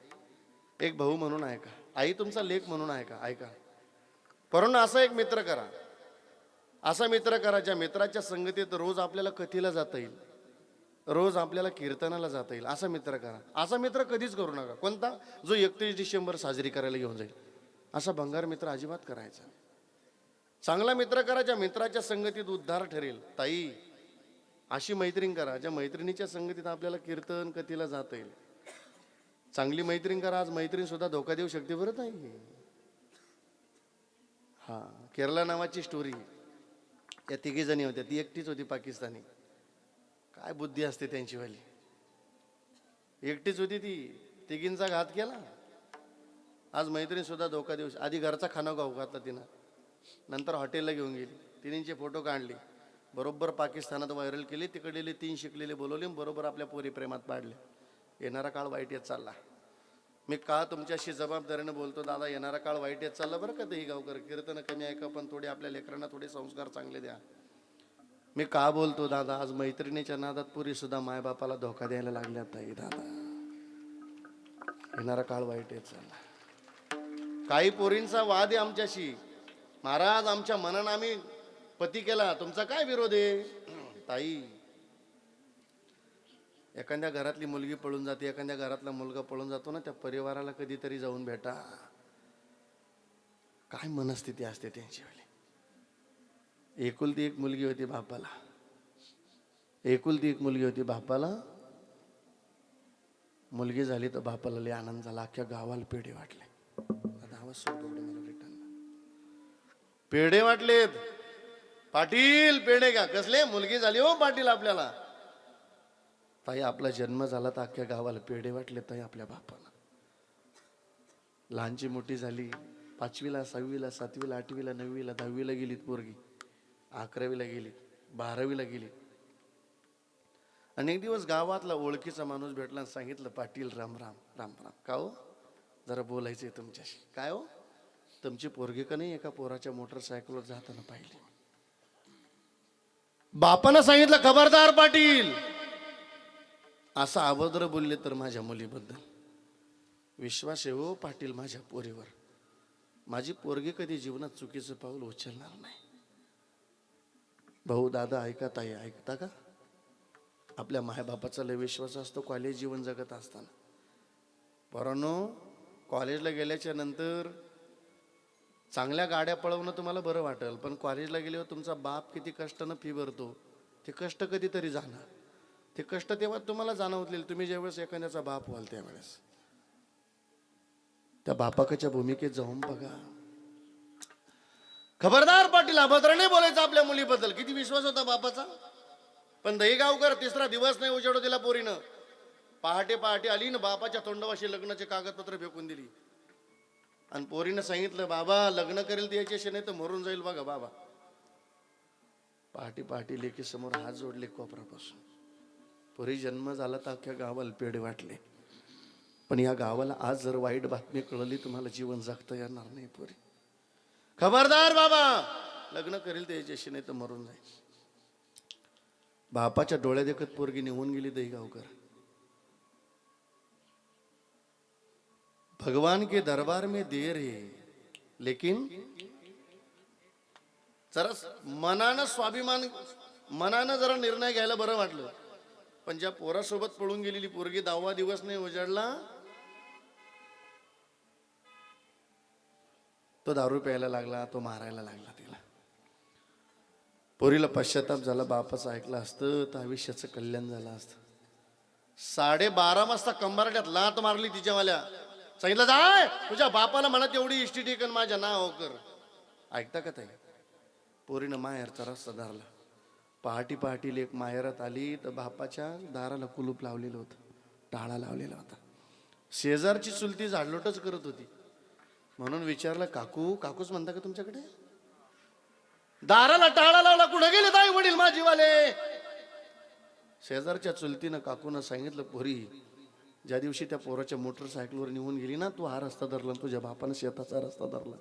एक भाऊ म्हणून ऐका, आई तुमचा लेख म्हणून ऐका. ऐका पोरांनो, असा एक मित्र करा. असा मित्र करा ज्या मित्राच्या संगतीत रोज आपल्याला कथेला जाता येईल, रोज आपल्याला कीर्तनाला जाता येईल. असा मित्र करा. असा मित्र कधीच करू नका. कोणता? जो 31 डिसेंबर साजरी करायला घेऊन जाईल. असा भंगार मित्र अजिबात करायचा. चांगला मित्र करा ज्या मित्राच्या संगतीत उद्धार ठरेल. ताई अशी मैत्रीण करा ज्या मैत्रिणीच्या संगतीत आपल्याला कीर्तन कथेला जाता येईल. चांगली मैत्रीण करा. आज मैत्रीण सुद्धा धोका देऊ शकते बरं ताई. हा, केरला नावाची स्टोरी. या 3 जणी होत्या. ती एकटीच होती पाकिस्तानी. काय बुद्धी असते त्यांची वाली. एकटीच होती ती. 3घींचा घात केला. आज मैत्रीण सुद्धा धोका देऊ. आधी घरचा खाना गाव घातला तिनं, नंतर हॉटेलला घेऊन गेली. तिन्हींचे फोटो काढले, बरोबर पाकिस्तानात व्हायरल केले. तिकडले 3 शिकलेले बोलवले, बरोबर आपल्या पोरी प्रेमात पाडले. येणारा काळ वाईट येत चालला. मी का तुमच्याशी जबाबदारीनं बोलतो दादा, येणारा काळ वाईट येत चालला बरं का. ते गावकर कीर्तन कमी ऐका, पण थोडे आपल्या लेकरांना थोडे संस्कार चांगले द्या. मी का बोलतो दादा, आज मैत्रिणीच्या नादात पुरी सुद्धा मायबापाला धोका द्यायला लागल्या ताई. दादा, येणारा काळ वाईट येत चालला. काही पोरींचा वाद आहे आमच्याशी. महाराज आमच्या मनानं आम्ही पती केला, तुमचा काय विरोध आहे? ताई, एखाद्या घरातली मुलगी पळून जाते, एखाद्या घरातला मुलगा पळून जातो ना, त्या परिवाराला कधीतरी जाऊन भेटा. काय मनस्थिती असते त्यांची वाली. एकुलती एक मुलगी होती बापाला. एकुलती एक मुलगी होती बापाला. मुलगी झाली तर बापाला लय आनंद झाला. अख्ख्या गावाला पेढे वाटले. आवाज सोडतो मला रिटर्न. पेढे वाटलेत. पाटील पेढे का? कसले? मुलगी झाली हो पाटील आपल्याला. ताई आपला जन्म झाला तर अख्ख्या गावाला पेढे वाटले ताई आपल्या बापाला. लहानची मोठी झाली, 5वीला 6वीला 7वीला 8वीला 9वीला 10वीला गेलीत पोरगी, 11वीला गेली, 12वीला गेली. आणि एक दिवस गावातला ओळखीचा माणूस भेटला आणि सांगितलं, पाटील राम राम राम राम. का हो, जरा बोलायचंय तुमच्याशी. काय हो, तुमची पोरगी का नाही एका पोराच्या मोटरसायकलवर जाताना पाहिली. बापानं सांगितलं, खबरदार पाटील, असं अभद्र बोलले तर माझ्या मुलीबद्दल विश्वास आहे हो पाटील माझ्या पोरीवर. माझी पोरगी कधी जीवनात चुकीचं पाऊल उचलणार नाही. भाऊ दादा ऐका, ताई ऐकता का? आपल्या मायबापाचा लय विश्वास असतो कॉलेज जीवन जगत असताना. पोरांनो, कॉलेजला गेल्याच्या नंतर चांगल्या गाड्या पळवणं तुम्हाला बरं वाटेल, पण कॉलेजला गेल्यावर तुमचा बाप किती कष्टानं फी भरतो ते कष्ट कधीतरी जाणार. ते कष्ट तेव्हा तुम्हाला जाणवतील तुम्ही ज्यावेळेस एखाद्याचा बाप व्हाल त्यावेळेस. त्या बापाच्या भूमिकेत जाऊन बघा. खबरदार पाटील, अभद्र नाही बोलायचं आपल्या मुलीबद्दल. किती विश्वास होता बापाचा. पण दहीगावकर 3रा दिवस नाही उजेडो दिला पोरीनं. पहाटे पहाटे आली ना बापाच्या तोंडावाशी लग्नाचे कागदपत्र फेकून दिली. आणि पोरीनं सांगितलं, बाबा लग्न करेल त्याच्याशी नाही तर मरून जाईल बघा बाबा. पहाटे पहाटे लेकी समोर हात जोडले कोपरापासून. पोरी जन्म झाला तर अख्ख्या गावाला पेढे वाटले. पण या गावाला आज जर वाईट बातमी कळली तुम्हाला जीवन जगता येणार नाही. पोरी खबरदार बाबा, लग्न करेल त्याच्याशी नाही तर मरून जाईल. बापाच्या डोळ्या देखत पोरगी निघून गेली दहीगावकर. भगवान के दरबार में देर है, लेकिन जरा मनानं स्वाभिमान, मनानं जरा निर्णय घ्यायला बरं वाटलं. पण ज्या पोरासोबत पळून गेलेली पोरगी 10वा दिवस नाही उजाडला, तो दारू प्यायला लागला, तो मारायला लागला तिला. पोरीला पश्चाताप झाला. बापाचं ऐकलं असतं तर आयुष्याचं कल्याण झालं असतं. 12:30 वाजता कंबारट्यात लात मारली तिच्यावाल्या. सांगितलं, जाय तुझ्या बापाला म्हणा तेवढी इष्टी टेकन माझ्या नाव कर. ऐकता का ताई? पोरीनं माहेरचा रस्ता धरला. पहाटी पहाटी लेक माहेरात आली तर बापाच्या दाराला कुलूप लावलेलं होतं, टाळा लावलेला होता. शेजारची चुलती झाडलोटच करत होती. म्हणून विचारलं, काकू, काकूच म्हणता का तुमच्याकडे? दाराला टाळा लावला, कुठे गेले ताई वडील माझीवाले? शेजारच्या चुलतीनं काकूनं सांगितलं, पोरी ज्या दिवशी त्या पोराच्या मोटरसायकलवर निघून गेली ना, तू हा रस्ता धरला, तुझ्या बापानं शेताचा रस्ता धरला.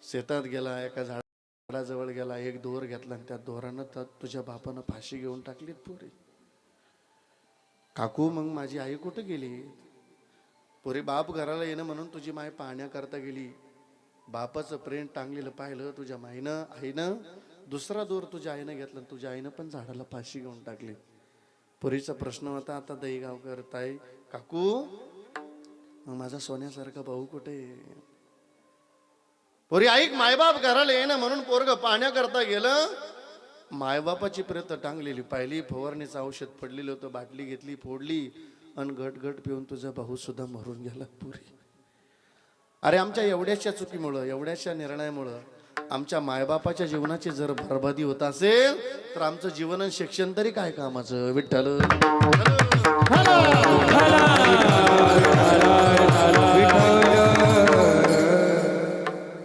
शेतात गेला, एका झाडाजवळ गेला, एक दोर घेतला आणि त्या दोरानं तुझ्या बापानं फाशी घेऊन टाकली. पोरी, काकू मग माझी आई कुठं गेली? पोरी, बाप घराला येणं म्हणून तुझी माय पाहण्याकरता गेली. बापाचं प्रेम टांगलेलं पाहिलं तुझ्या आईनं दुसरा दोर तुझ्या आईनं घेतला, तुझ्या आईनं पण झाडाला फाशी घेऊन टाकली. पोरीचा प्रश्न होता आता दहीगावकर, ताई काकू मग माझा सोन्यासारखा भाऊ कुठे? पोरी ऐक, मायबाप घराला येणं म्हणून पोरग पाहण्याकरता गेलं. मायबापाची प्रेत टांगलेली पाहिली, फवारणीचं औषध पडलेलं होतं, बाटली घेतली, फोडली आणि घट घट पिऊन तुझा भाऊ सुद्धा मरून गेला. पुरी, अरे आमच्या एवढ्याशा चुकीमुळं, एवढ्याशा निर्णयामुळं आमच्या मायबापाच्या जीवनाची जर बरबादी होत असेल तर आमचं जीवन आणि शिक्षण तरी काय कामाचं? विठ्ठल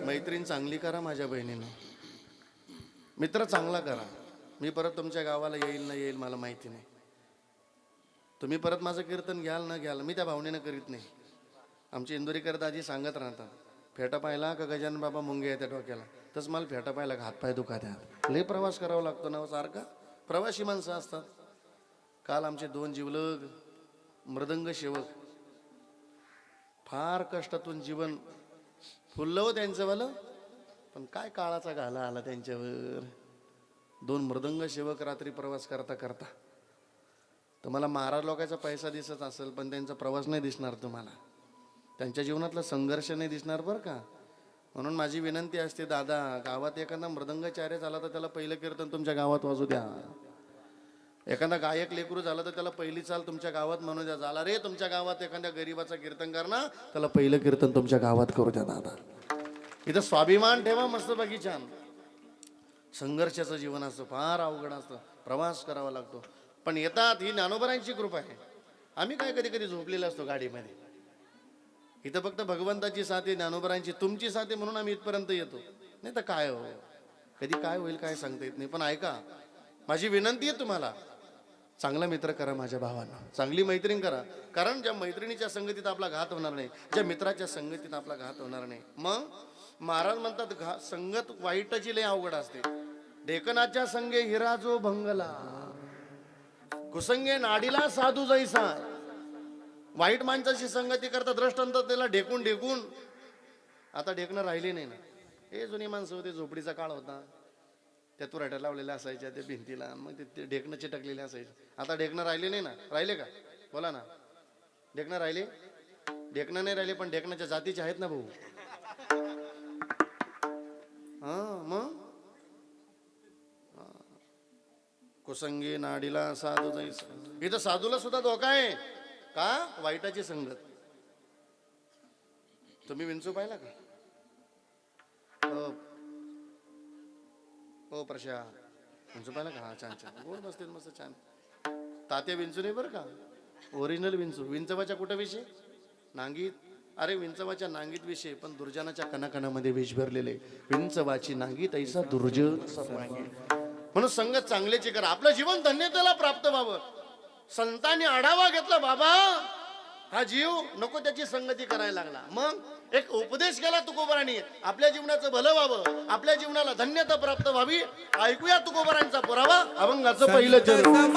मैत्रीण चांगली करा माझ्या बहिणीनं, मित्र चांगला करा. मी परत तुमच्या गावाला येईल ना येईल मला माहिती नाही. तुम्ही परत माझं कीर्तन घ्याल ना घ्याल, मी त्या भावनेनं करीत नाही. आमचे इंदोरीकर दाजी सांगत राहतात, फेटा पाहिला का गजानन बाबा मुंगे येत्या डोक्याला, तसं मला फेटा पाहिला का हातपाय दुखात्यात. लय प्रवास करावा लागतो ना सारखा, प्रवासी माणसं असतात. काल आमचे 2 जिवलग मृदंग सेवक फार कष्टातून जीवन फुललं हो त्यांचंवालं, पण काय काळाचा घाला आला त्यांच्यावर. 2 मृदंग सेवक रात्री प्रवास करता करता, तुम्हाला महाराज लोकांचा पैसा दिसत असेल पण त्यांचा प्रवास नाही दिसणार तुम्हाला, त्यांच्या जीवनातला संघर्ष नाही दिसणार बरं का. म्हणून माझी विनंती असते, दादा गावात एखादा मृदंगाचार्य झाला तर त्याला पहिलं कीर्तन तुमच्या गावात वाजू द्या. एखादा गायक लेकरू झाला तर त्याला पहिली चाल तुमच्या गावात म्हणू द्या. झाला रे तुमच्या गावात एखाद्या गरीबाचा कीर्तन करणार, त्याला पहिलं कीर्तन तुमच्या गावात करू द्या दादा. इथं स्वाभिमान ठेवा मस्त बाकी छान. संघर्षाचं जीवन असतं, फार अवघड असतं, प्रवास करावा लागतो. पण येतात, ही ज्ञानोबरांची कृपा आहे. आम्ही काय कधी कधी झोपलेलो असतो गाडीमध्ये, इथं फक्त भगवंताची साथ आहे, ज्ञानोबरांची तुमची साथ आहे म्हणून आम्ही इथपर्यंत येतो. नाही तर काय हो, कधी काय होईल काय सांगता येत नाही. पण ऐका, माझी विनंती आहे तुम्हाला, चांगला मित्र करा माझ्या भावांना, चांगली मैत्रीण करा. कारण ज्या मैत्रिणीच्या संगतीत आपला घात होणार नाही, ज्या मित्राच्या संगतीत आपला घात होणार नाही. मग महाराज म्हणतात संगत वाईटाची लय अवघड असते. ढेकणाच्या संगे हिरा जो भंगला, कुसंगे नाडीला साधू जैसा. वाईट माणसाची संगती करता द्रष्टांत त्याला ढेकून ढेकून आता ढेकणं राहिले नाही ना. हे जुनी माणसं होते, झोपडीचा काळ होता, त्या तुराट्या लावलेल्या असायच्या त्या भिंतीला, मग ते ढेकणं चिटकलेले असायचे. आता ढेकणं राहिले नाही ना. राहिले का? बोला ना. ढेकणं राहिले? ढेकणं नाही राहिले, पण ढेकणाच्या जातीचे आहेत ना भाऊ. हा मग कुसंगी नाडीला साधू जायचं. इथं साधूला सुद्धा धोका आहे का? वाईटाची संगत. तुम्ही विंचू पाहिला का? हो प्रशा, विंचू पाहिला का? हा छान छान गोड बसते मस्त छान. तात्या विंचू नाही बरं का, ओरिजिनल विंचू. विंचवाच्या कुठं विषय? नांगीत. अरे विंचवाच्या नांगीत विषय, पण दुर्जनाच्या कणाकणामध्ये विष भरलेले. विंचवाची नांगीत ऐसा दुर्जन. म्हणून संगत चांगल्याची करा, आपलं जीवन धन्यतेला प्राप्त व्हावं. संतांनी आढावा घेतला, बाबा हा जीव नको त्याची संगती करायला लागला. मग एक उपदेश केला तुकोबारांनी, आपल्या जीवनाचं भलं व्हावं, आपल्या जीवनाला धन्यता प्राप्त व्हावी. ऐकूया तुकोबारांचा पुरावा, अभंगाचं पहिलं चरण.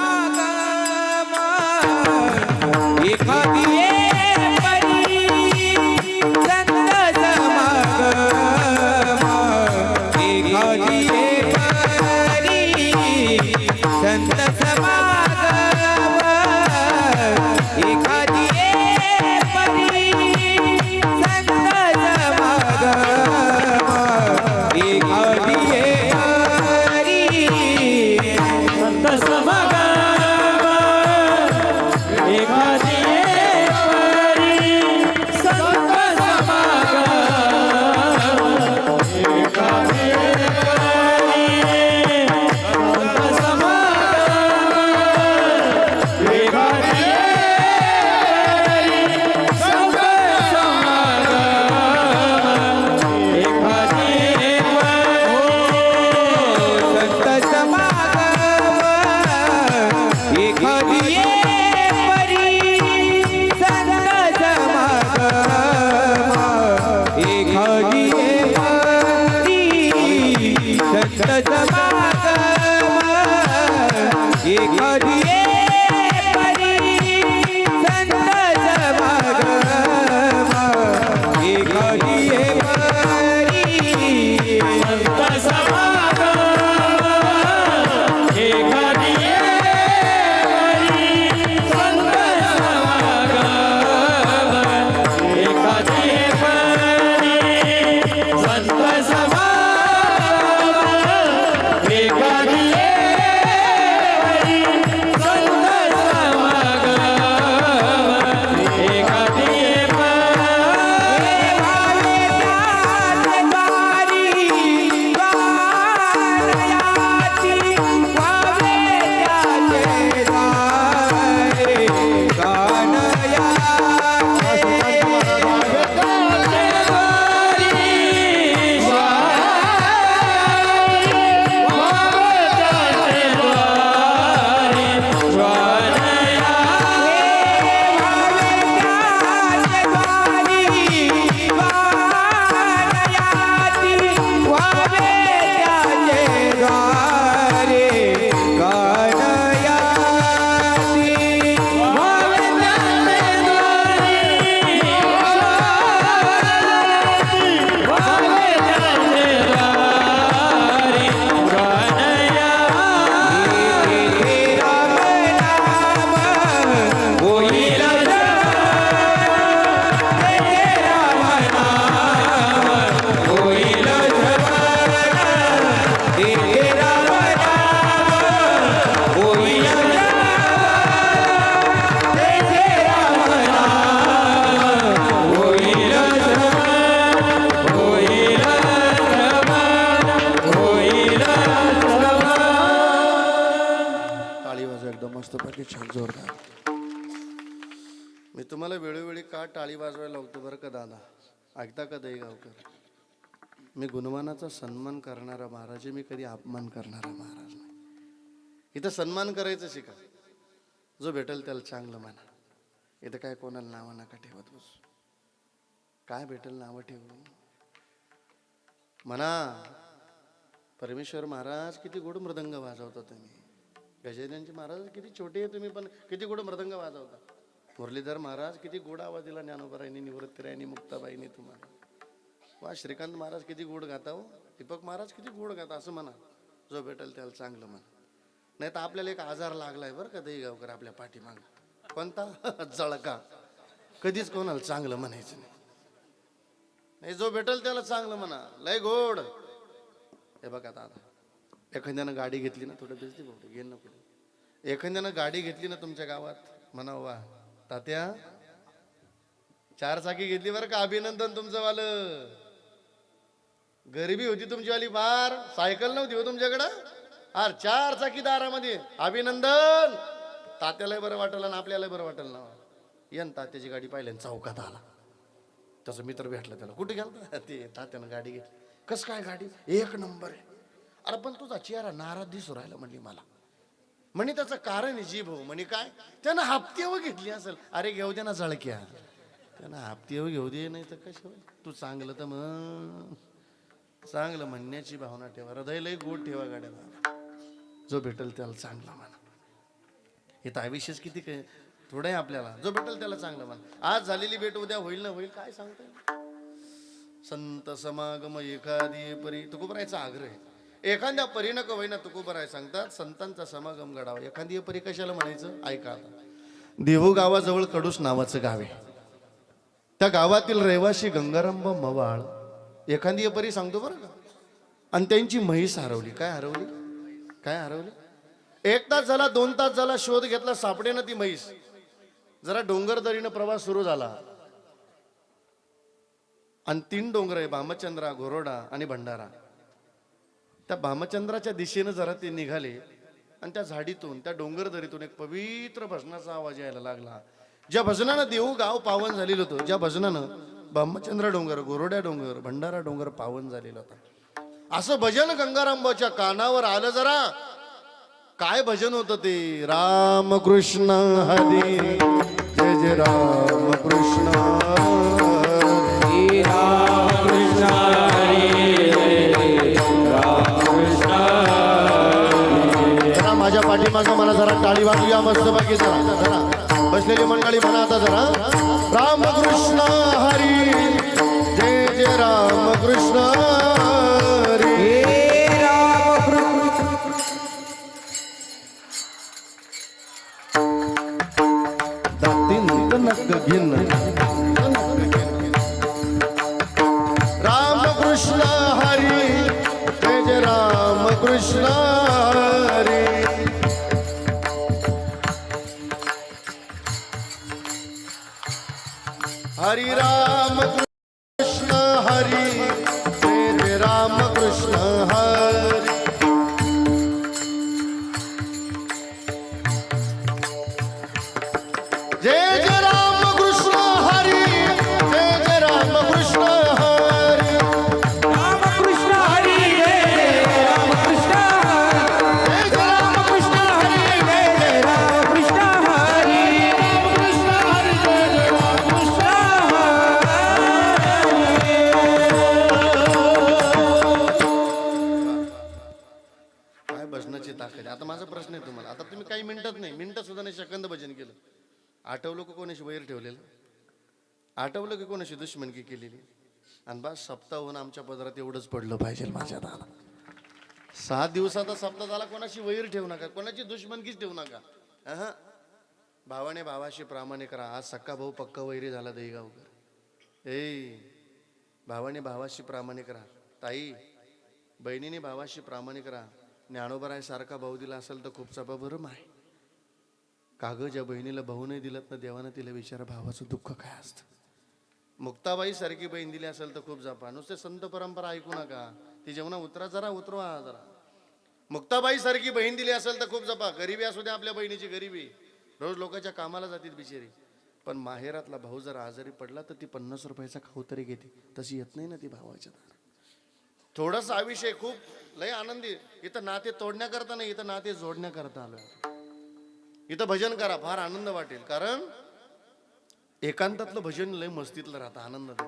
मी तुम्हाला वेळोवेळी का टाळी वाजवायला लावतो बरं का दादा, ऐकता का दहीगावकर? मी गुणवानाचा सन्मान करणारा महाराज आहे, मी कधी अपमान करणारा महाराज नाही. इथं सन्मान करायचं शिका, जो भेटेल त्याला चांगलं म्हणा. इथं काय कोणाला नावं नका ठेवत बसू. काय भेटेल नावं ठेवू म्हणा. परमेश्वर महाराज किती गोड मृदंग वाजवता तुम्ही. गजाननजी महाराज किती छोटे आहे तुम्ही, पण किती गोड मृदंग वाजवता. मुरलीधर महाराज किती गोड आवाज दिला ज्ञानोबरायांनी, निवृत्तीरायांनी, मुक्ताबाईंनी तुम्हाला. वा श्रीकांत महाराज किती गोड गाता हो. दीपक महाराज किती गोड गाता. असं म्हणा, जो भेटेल त्याला चांगलं म्हणा. नाही तर आपल्याला एक आजार लागलाय बरं का दहीगावकर आपल्या पाठीमाग. कोणता? जळका. कधीच कोणाला चांगलं म्हणायचं नाही. जो भेटेल त्याला चांगलं म्हणा. लय गोड. हे बघा दादा, एखाद्यानं गाडी घेतली ना, थोडं बेसती बोलतो घेईन ना पुढे. एखाद्यानं गाडी घेतली ना तुमच्या गावात, म्हणा वा तात्या 4 चाकी घेतली बरं का, अभिनंदन तुमचं वालं. गरिबी होती तुमची वाली फार, सायकल नव्हती हो तुमच्याकडं. 4 चाकी दारामध्ये, अभिनंदन. तात्यालाही बरं वाटलं ना आपल्यालाही बरं वाटलं ना. येन तात्याची गाडी पाहिली चौकात आला, त्याचा मित्र भेटला त्याला. कुठे गेला? ते तात्यानं गाडी घेतली. कस काय गाडी? 1 नंबर आहे. अरे पण तुझा चेहरा नाराज दिसू राहिला म्हणली मला. म्हणे त्याचं कारण आहे जी भाऊ. म्हणे काय? त्यानं हप्त्यावर घेतली असेल. अरे घेऊ दे ना जळक्या, त्यानं हप्त्यावर घेऊ दे, नाही तर कशा. तू चांगलं तर मग चांगलं म्हणण्याची भावना ठेवा, हृदय लय गोड ठेवा गाड्याला. जो भेटेल त्याला चांगला म्हणा. हे तर आयुष्यच किती काय थोडं आहे आपल्याला. जो भेटेल त्याला चांगलं म्हणा. आज झालेली भेट उद्या होईल ना होईल, काय सांगताय. संत समागम एखादी परी, तुकोबरायचा आग्रह आहे. एखाद्या परी नको होईना तुकोबराय सांगतात संतांचा समागम घडावा. एखादी परी कशाला म्हणायचं? ऐका आता. देहू गावाजवळ कडूस नावाचं गाव आहे. त्या गावातील रहिवासी गंगाराम मवाळ एखादी परी सांगतो बरं का. आणि त्यांची म्हैस हरवली. काय हरवली? काय हरवली? 1 तास झाला, 2 तास झाला, शोध घेतला, सापडे ना ती म्हैस. जरा डोंगरदरीनं प्रवास सुरू झाला आणि 3 डोंगर आहे, भामचंद्रा, घोरोडा आणि भंडारा. त्या भामचंद्राच्या दिशेनं जरा ते निघाले आणि त्या झाडीतून, त्या डोंगरदरीतून एक पवित्र भजनाचा आवाज यायला लागला. ज्या भजनानं देऊ गाव पावन झालेलं होतं, ज्या भजनानं भामचंद्र डोंगर, घोरोड्या डोंगर, भंडारा डोंगर पावन झालेलं होतं. असं भजन गंगारामबाच्या कानावर आलं. जरा काय भजन होतं ते? राम कृष्ण हरी जय जय राम कृष्ण हरी राम कृष्ण हरी राम कृष्ण. जरा माझ्या पाठीमागं मला जरा टाळी वाजूया मस्त बाकी. जरा बसलेली मंडळी म्हणा आता जरा. राम कृष्ण हरी जय जय राम कृष्ण हरी. घेन राम कृष्ण हरी जय जय राम कृष्ण हरी. हरी राम कृष्ण हरी जय जय राम कृष्ण हरी. जय जय राम कृष्ण हरी जय जय राम कृष्ण हरी. राम कृष्ण हरी जय राम कृष्ण जय जय राम कृष्ण हरी जय जय राम कृष्ण हरी. राम कृष्ण हरी जय जय राम कृष्ण काय भजनाची ताकद आहे. आता माझा प्रश्न आहे तुम्हाला. आता तुम्ही काही मिनिटात नाही, मिनिटात सुद्धा नाही, सेकंद भजन केलं. आठवलं की कोणाशी वैर ठेवलेलं? आठवलं की कोणाशी दुश्मनकी केलेली? आणि बस सप्ताह होऊन आमच्या पदरात एवढंच पडलं पाहिजे माझ्या दादा. 7 दिवसाचा सप्ताह झाला, कोणाशी वैर ठेवू नका, कोणाची दुश्मनकीच ठेवू नका. भावाने भावाशी प्रामाणिक राहा. आज सक्का भाऊ पक्का वैरी झाला दहीगावकर. भावाने भावाशी प्रामाणिक राहा. ताई बहिणीने भावाशी प्रामाणिक राहा. ज्ञानोबराय सारखा भाऊ दिला असेल तर खूप सभाभरम आहे. कागं ज्या बहिणीला भाऊ नाही दिलत ना देवानं, तिला विचारा भावाचं दुःख काय असतं. मुक्ताबाई सारखी बहीण दिली असेल तर खूप जपा. नुसते संत परंपरा ऐकू नका. ती जेवणा उतरवा जरा. मुक्ताबाई सारखी बहीण दिली असेल तर खूप जपा. गरिबी असू द्या आपल्या बहिणीची गरिबी. रोज लोकांच्या कामाला जातील बिचारी. पण माहेरातला भाऊ जर आजारी पडला तर ती 50 रुपयाचा खाऊ तरी घेते. तशी येत नाही ना ती भावाच्या दारात. थोडासा हा विषय खूप लय आनंदी. इथं नाते तोडण्याकरता नाही, इथं नाते जोडण्याकरता आलोय. इथं भजन करा, फार आनंद वाटेल. कारण एकांतातलं भजन लय मस्तीतलं राहतं, आनंद देत.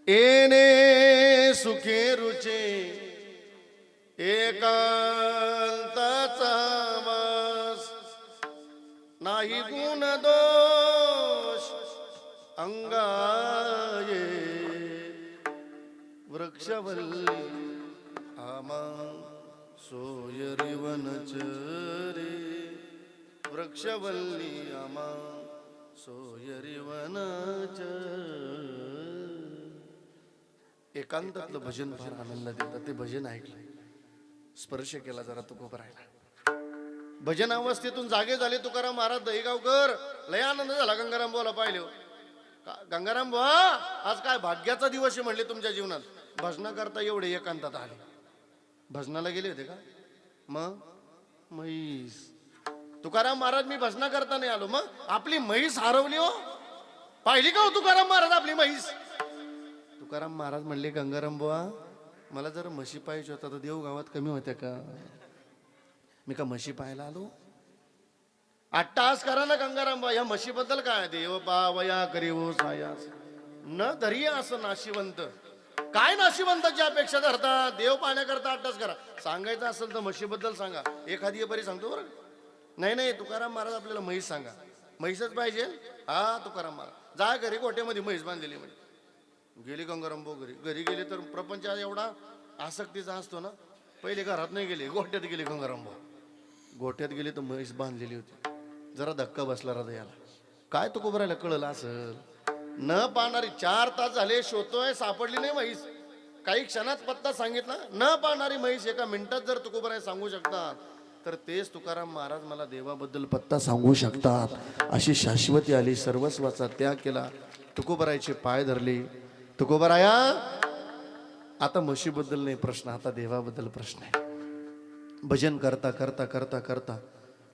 एने सुखे रुचे एकांताचा वास, नाही गुण दोष अंगाये, वृक्षवल्ली आमा सोयरी वनचरे, वृक्षवल्ली आमा सोयरी वनच. एकांतातलं भजन फार आनंद देतं. ते भजन ऐकलं, स्पर्श केला जरा तुकोबरायला. भजन अवस्थेतून जागे झाले तुकाराम महाराज दहीगावकर. लय आनंद झाला गंगाराम बुवाला पाहिले. गंगाराम बुवा आज काय भाग्याचा दिवस आहे म्हणले तुमच्या जीवनात. भजना करता एवढे एकांतात आले. भजनाला गेले होते का? मग म्हैस. तुकाराम महाराज मी भजना करता नाही आलो, मग आपली म्हैस हरवली हो. पाहिली का हो तुकाराम महाराज आपली म्हैस? तुकाराम महाराज म्हणले गंगाराम बुवा मला जर म्हशी पाहिजे होता तर देव गावात कमी होत्या का? मी का म्हशी पाहायला आलो? अट्टास करा ना गंगाराम बुवा. या म्हशीबद्दल काय? देव पावया करीवो सायास न धरी असं नाशिवंत. काय नाशिवंताची अपेक्षा धरता? देव पाहण्याकरता अट्टास करा. सांगायचं असेल तर म्हशीबद्दल सांगा. एखादी बरी सांगतो बरं. नाही नाही तुकाराम महाराज आपल्याला म्हैस सांगा. म्हैसच पाहिजे. हा तुकाराम महाराज जा घरी गोट्यामध्ये म्हैस बांधलेली. म्हणजे गेली गंगाराम भाऊ घरी. घरी गेले तर प्रपंच एवढा आसक्तीचा असतो ना. पहिले घरात नाही गेले, गोट्यात गेले गंगाराम भाऊ. गोट्यात गेले तर म्हैस बांधलेली होती. जरा धक्का बसला हृदयाला. काय तुकोबरायला कळलं असेल? न पाहणारी 4 तास झाले शोधतोय, सापडली नाही म्हैस. काही क्षणात पत्ता सांगितला. न पाहणारी म्हैस एका मिनिटात जर तुकोबराय सांगू शकतात तर तेच तुकाराम महाराज मला देवाबद्दल पत्ता सांगू शकतात. अशी शाश्वती आली. सर्वस्वाचा त्याग केला. तुकोबरायचे पाय धरले. तुकोबराया आता म्हशीबद्दल नाही प्रश्न, आता देवाबद्दल प्रश्न आहे. भजन करता करता करता करता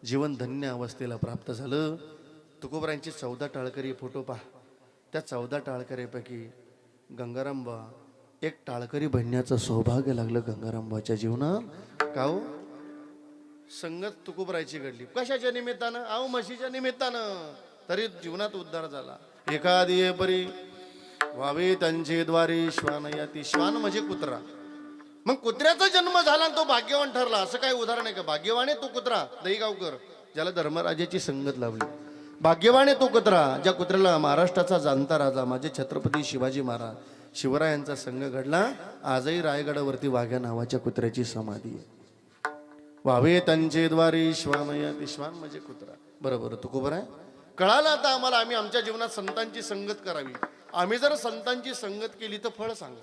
जीवन धन्य अवस्थेला प्राप्त झालं. तुकोबरायांचे 14 टाळकरी फोटो पहा. त्या 14 टाळकरीपैकी गंगारामबा एक टाळकरी बनण्याचं सौभाग्य लागलं गंगारामबाच्या जीवनात. का हो? संगत तुकोबरायची घडली. कशाच्या निमित्तानं? अहो म्हशीच्या निमित्तानं. तरी जीवनात उद्धार झाला. एखादी परी व्हावे त्यांचे द्वारे श्वान याती. श्वान म्हणजे कुत्रा. मग कुत्र्याचा जन्म झाला आणि तो भाग्यवान ठरला असं काही उदाहरण आहे का? भाग्यवान आहे तो कुत्रा दहीगावकर ज्याला धर्मराजाची संगत लावली. भाग्यवान आहे तो कुत्रा ज्या कुत्र्याला महाराष्ट्राचा जाणता राजा माझे छत्रपती शिवाजी महाराज शिवरायांचा संघ घडला. आजही रायगडावरती वाघ्या नावाच्या कुत्र्याची समाधी आहे. व्हावे त्यांचे द्वारे श्वान याती. श्वान म्हणजे कुत्रा. बरोबर तुकोबर आहे. कळालं आता आम्हाला. आम्ही आमच्या जीवनात संतांची संगत करावी. आम्ही जर संतांची संगत केली तर फळ सांगा.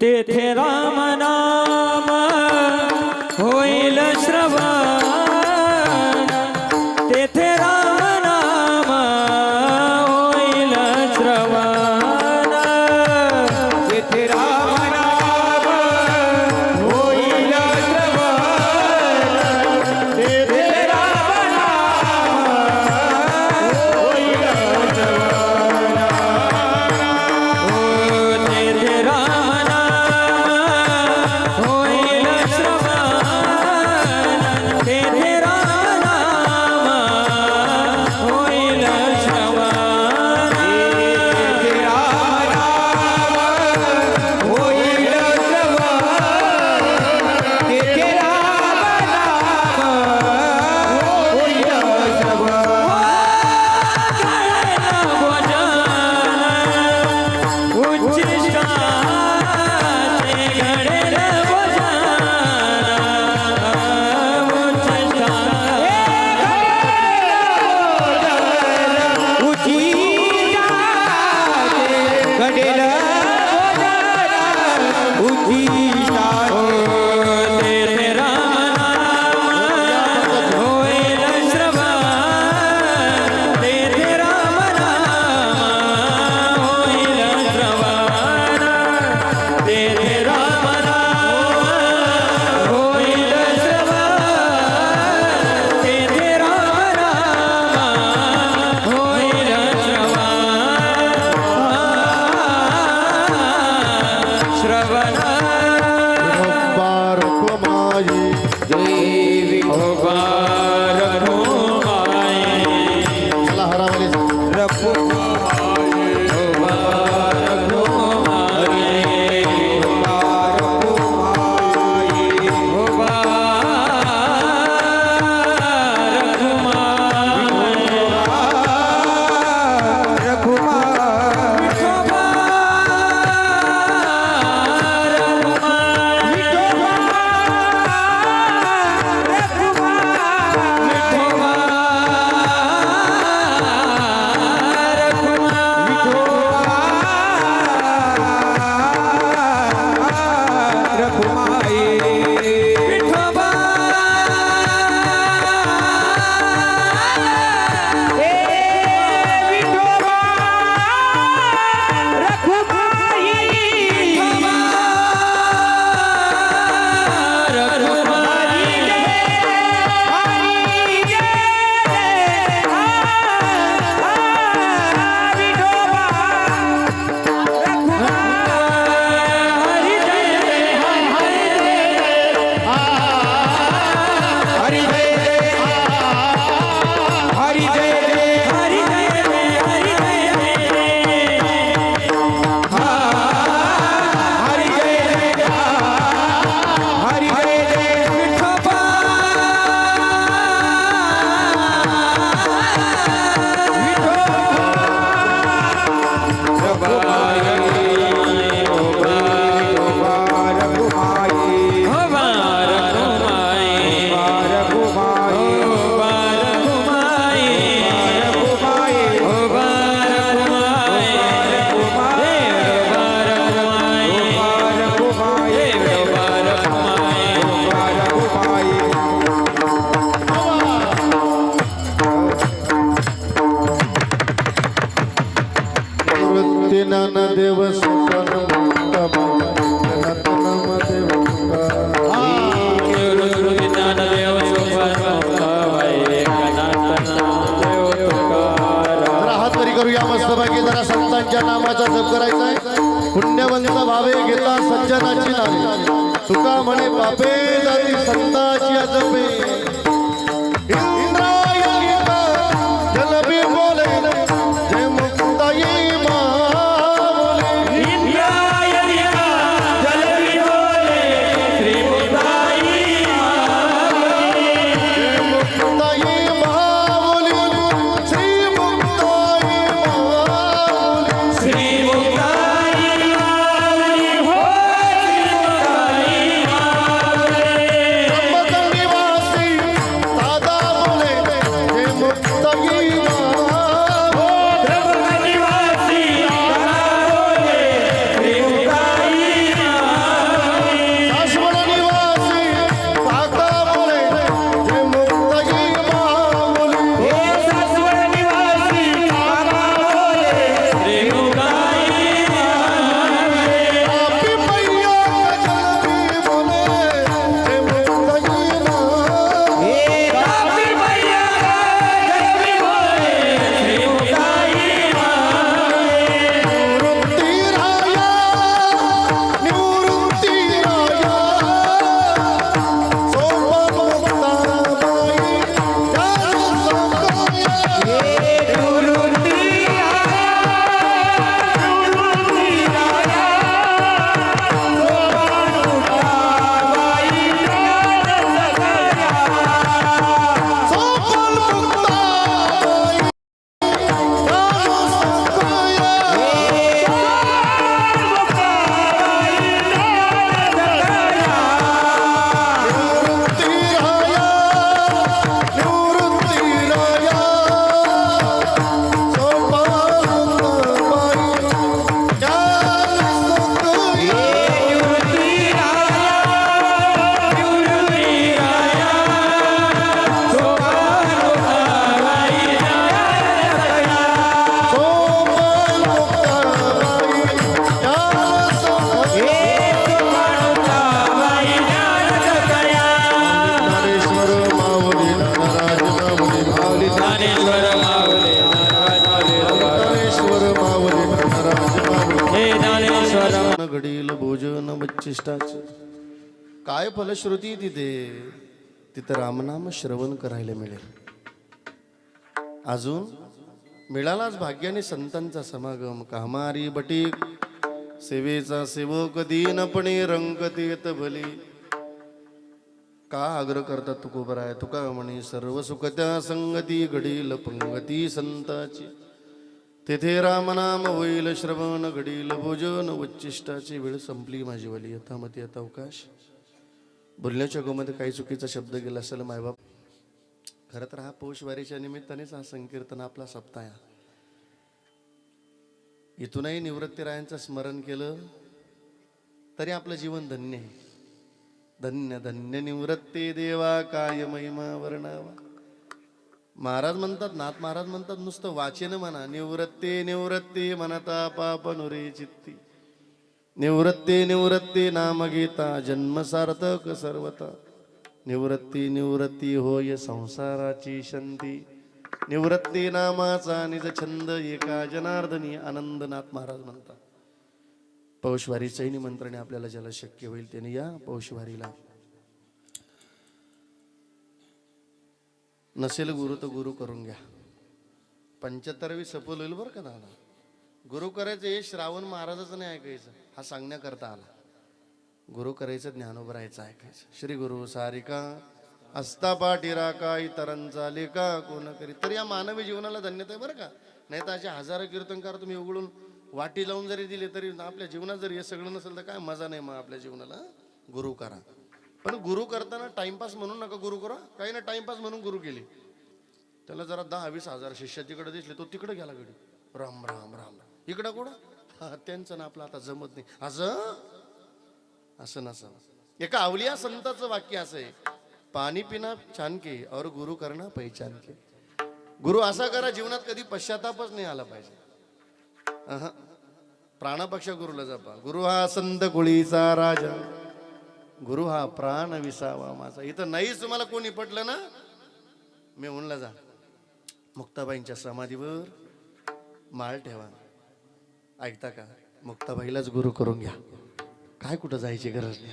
तेथे राम नाम होईल श्रवण, तेथे राम नाम होईल श्रवण, तेथे राम नाम होईल श्रवण, तेथे राम नाम होईल श्रवण, ओ तेथे राम होईल तुका म्हणे पापे जाती संताची अजपे इंद्रायणी का जलबी बोले जय मुक्ताई मावले इंद्रायणी का जलबी बोले श्री मुक्ताई जय मुक्ताई मावले श्री मुक्ताई मावले श्री मुक्ताई माऊली हो श्री मुक्ताई ब्रह्मनिवासी दादा बोले जय मुक्ताई मावले हो शाश्वत निवासी काका बोले श्री मुक्ताई माऊली आपी मैया जलबी बोले जय मुक्ताई मावले काफी भैया जलबी बोले श्री मुक्ताई निवृत्ती राया सोपान घडील भोजन वच्चिष्टाचे काय फलश्रुती तिथे तिथं रामनाम श्रवण करायला मिळेल. अजून मिळालाच भाग्याने संतांचा समागम. कामारी बटीक सेवेचा सेवक दीनपणे रंगती येत भली. का आग्रह करतात तुकोबराय तुका म्हणे सर्व सुख त्या संगती घडील पंगती संताची. तेथे रामनाम होईल श्रवण घडील भोजन उच्चिष्टाची. वेळ संपली माझी वाली. यथामती आता अवकाश. बोलण्याच्या गोमध्ये काही चुकीचा शब्द गेला असेल मायबाप. खरं तर हा पौषवारीच्या निमित्तानेच हा संकीर्तन आपला सप्ताह. इथूनही निवृत्तीरायांचं स्मरण केलं तरी आपलं जीवन धन्य आहे. धन्य धन्य निवृत्ती देवा काय महिमा वर्णावा. महाराज म्हणतात नाथ महाराज म्हणतात नुसतं वाचन म्हणा. निवृत्ती निवृत्ती म्हणता पाप नुरे चित्ती. निवृत्ती निवृत्ती नाम गीता जन्म सार्थक सर्वता. निवृत्ती निवृत्ती होय संसाराची शांती. निवृत्ती नामाचा निज छंद एका जनार्दनी आनंद. नाथ महाराज म्हणतात पौषवारीचंही निमंत्रण आपल्याला ज्याला शक्य होईल त्याने या पौषवारीला. नसेल गुरु तर गुरु करून घ्या. 75वी सफल होईल बरं का दादा. गुरु करायचं हे श्रावण महाराजाचं नाही ऐकायचं. हा सांगण्याकरता आला. गुरु करायचं ज्ञानोबा राहायचं ऐकायचं. श्री गुरु सारिका असता पाठीरा का इतरांचा लेखा कोण करी. तर या मानवी जीवनाला धन्यता आहे बरं का. नाही तर असे हजारो कीर्तनकार तुम्ही उघडून वाटी लावून जरी दिले तरी आपल्या जीवनात जर हे सगळं नसेल तर काय मजा नाही मग आपल्या जीवनाला. गुरु करा पण गुरु करताना टाइमपास म्हणून नका गुरु करा. काही ना टाइमपास म्हणून गुरु केली. त्याला जरा 10-20 हजार शिष्य तिकडे दिसले तो तिकडे गेला गडी. राम राम राम इकडं कुठं त्यांचं ना आपलं आता जमत नाही. असं नसं. एका अवलिया संताचं वाक्य असं आहे पाणी पिना छान के और गुरु करना पहिचान के. गुरु असा करा जीवनात कधी पश्चातापच नाही आला पाहिजे. प्राणापेक्षा गुरुला जपा. गुरु हा संत कुळीचा राजा. गुरु हा प्राण विसावा माझा. इथं नाहीच तुम्हाला कोणी पटलं ना मी म्हणला जा मुक्ताबाईंच्या समाधीवर माळ ठेवा. ऐकता का मुक्ताबाईलाच गुरु करून घ्या. काय कुठं जायची गरज नाही.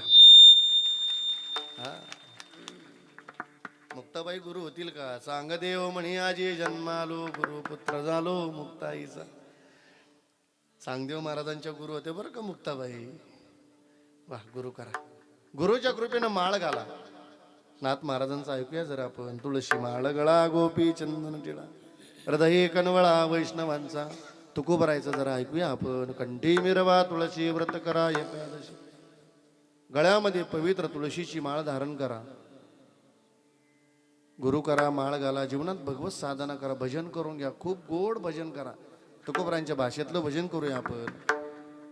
हा मुक्ताबाई गुरु होतील का? सांग देव म्हणी आजी जन्मालो गुरु पुत्र झालो मुक्ताईचा. सांगदेव महाराजांच्या गुरु होते बरं का मुक्ताबाई. वा गुरु करा. गुरुच्या कृपेनं माळ घाला. नाथ महाराजांचं ऐकूया जरा आपण. तुळशी माळ गळा गोपी चंदन टिळा हृदय कनवळा वैष्णवांचा. तुकोबरायचं जरा ऐकूया आपण. कंठी मिरवा तुळशी व्रत करा एकादशी. गळ्यामध्ये पवित्र तुळशीची माळ धारण करा. गुरु करा माळ घाला. जीवनात भगवत साधना करा. भजन करून घ्या. खूप गोड भजन करा. तुकोबरायांच्या भाषेतलं भजन करूया आपण.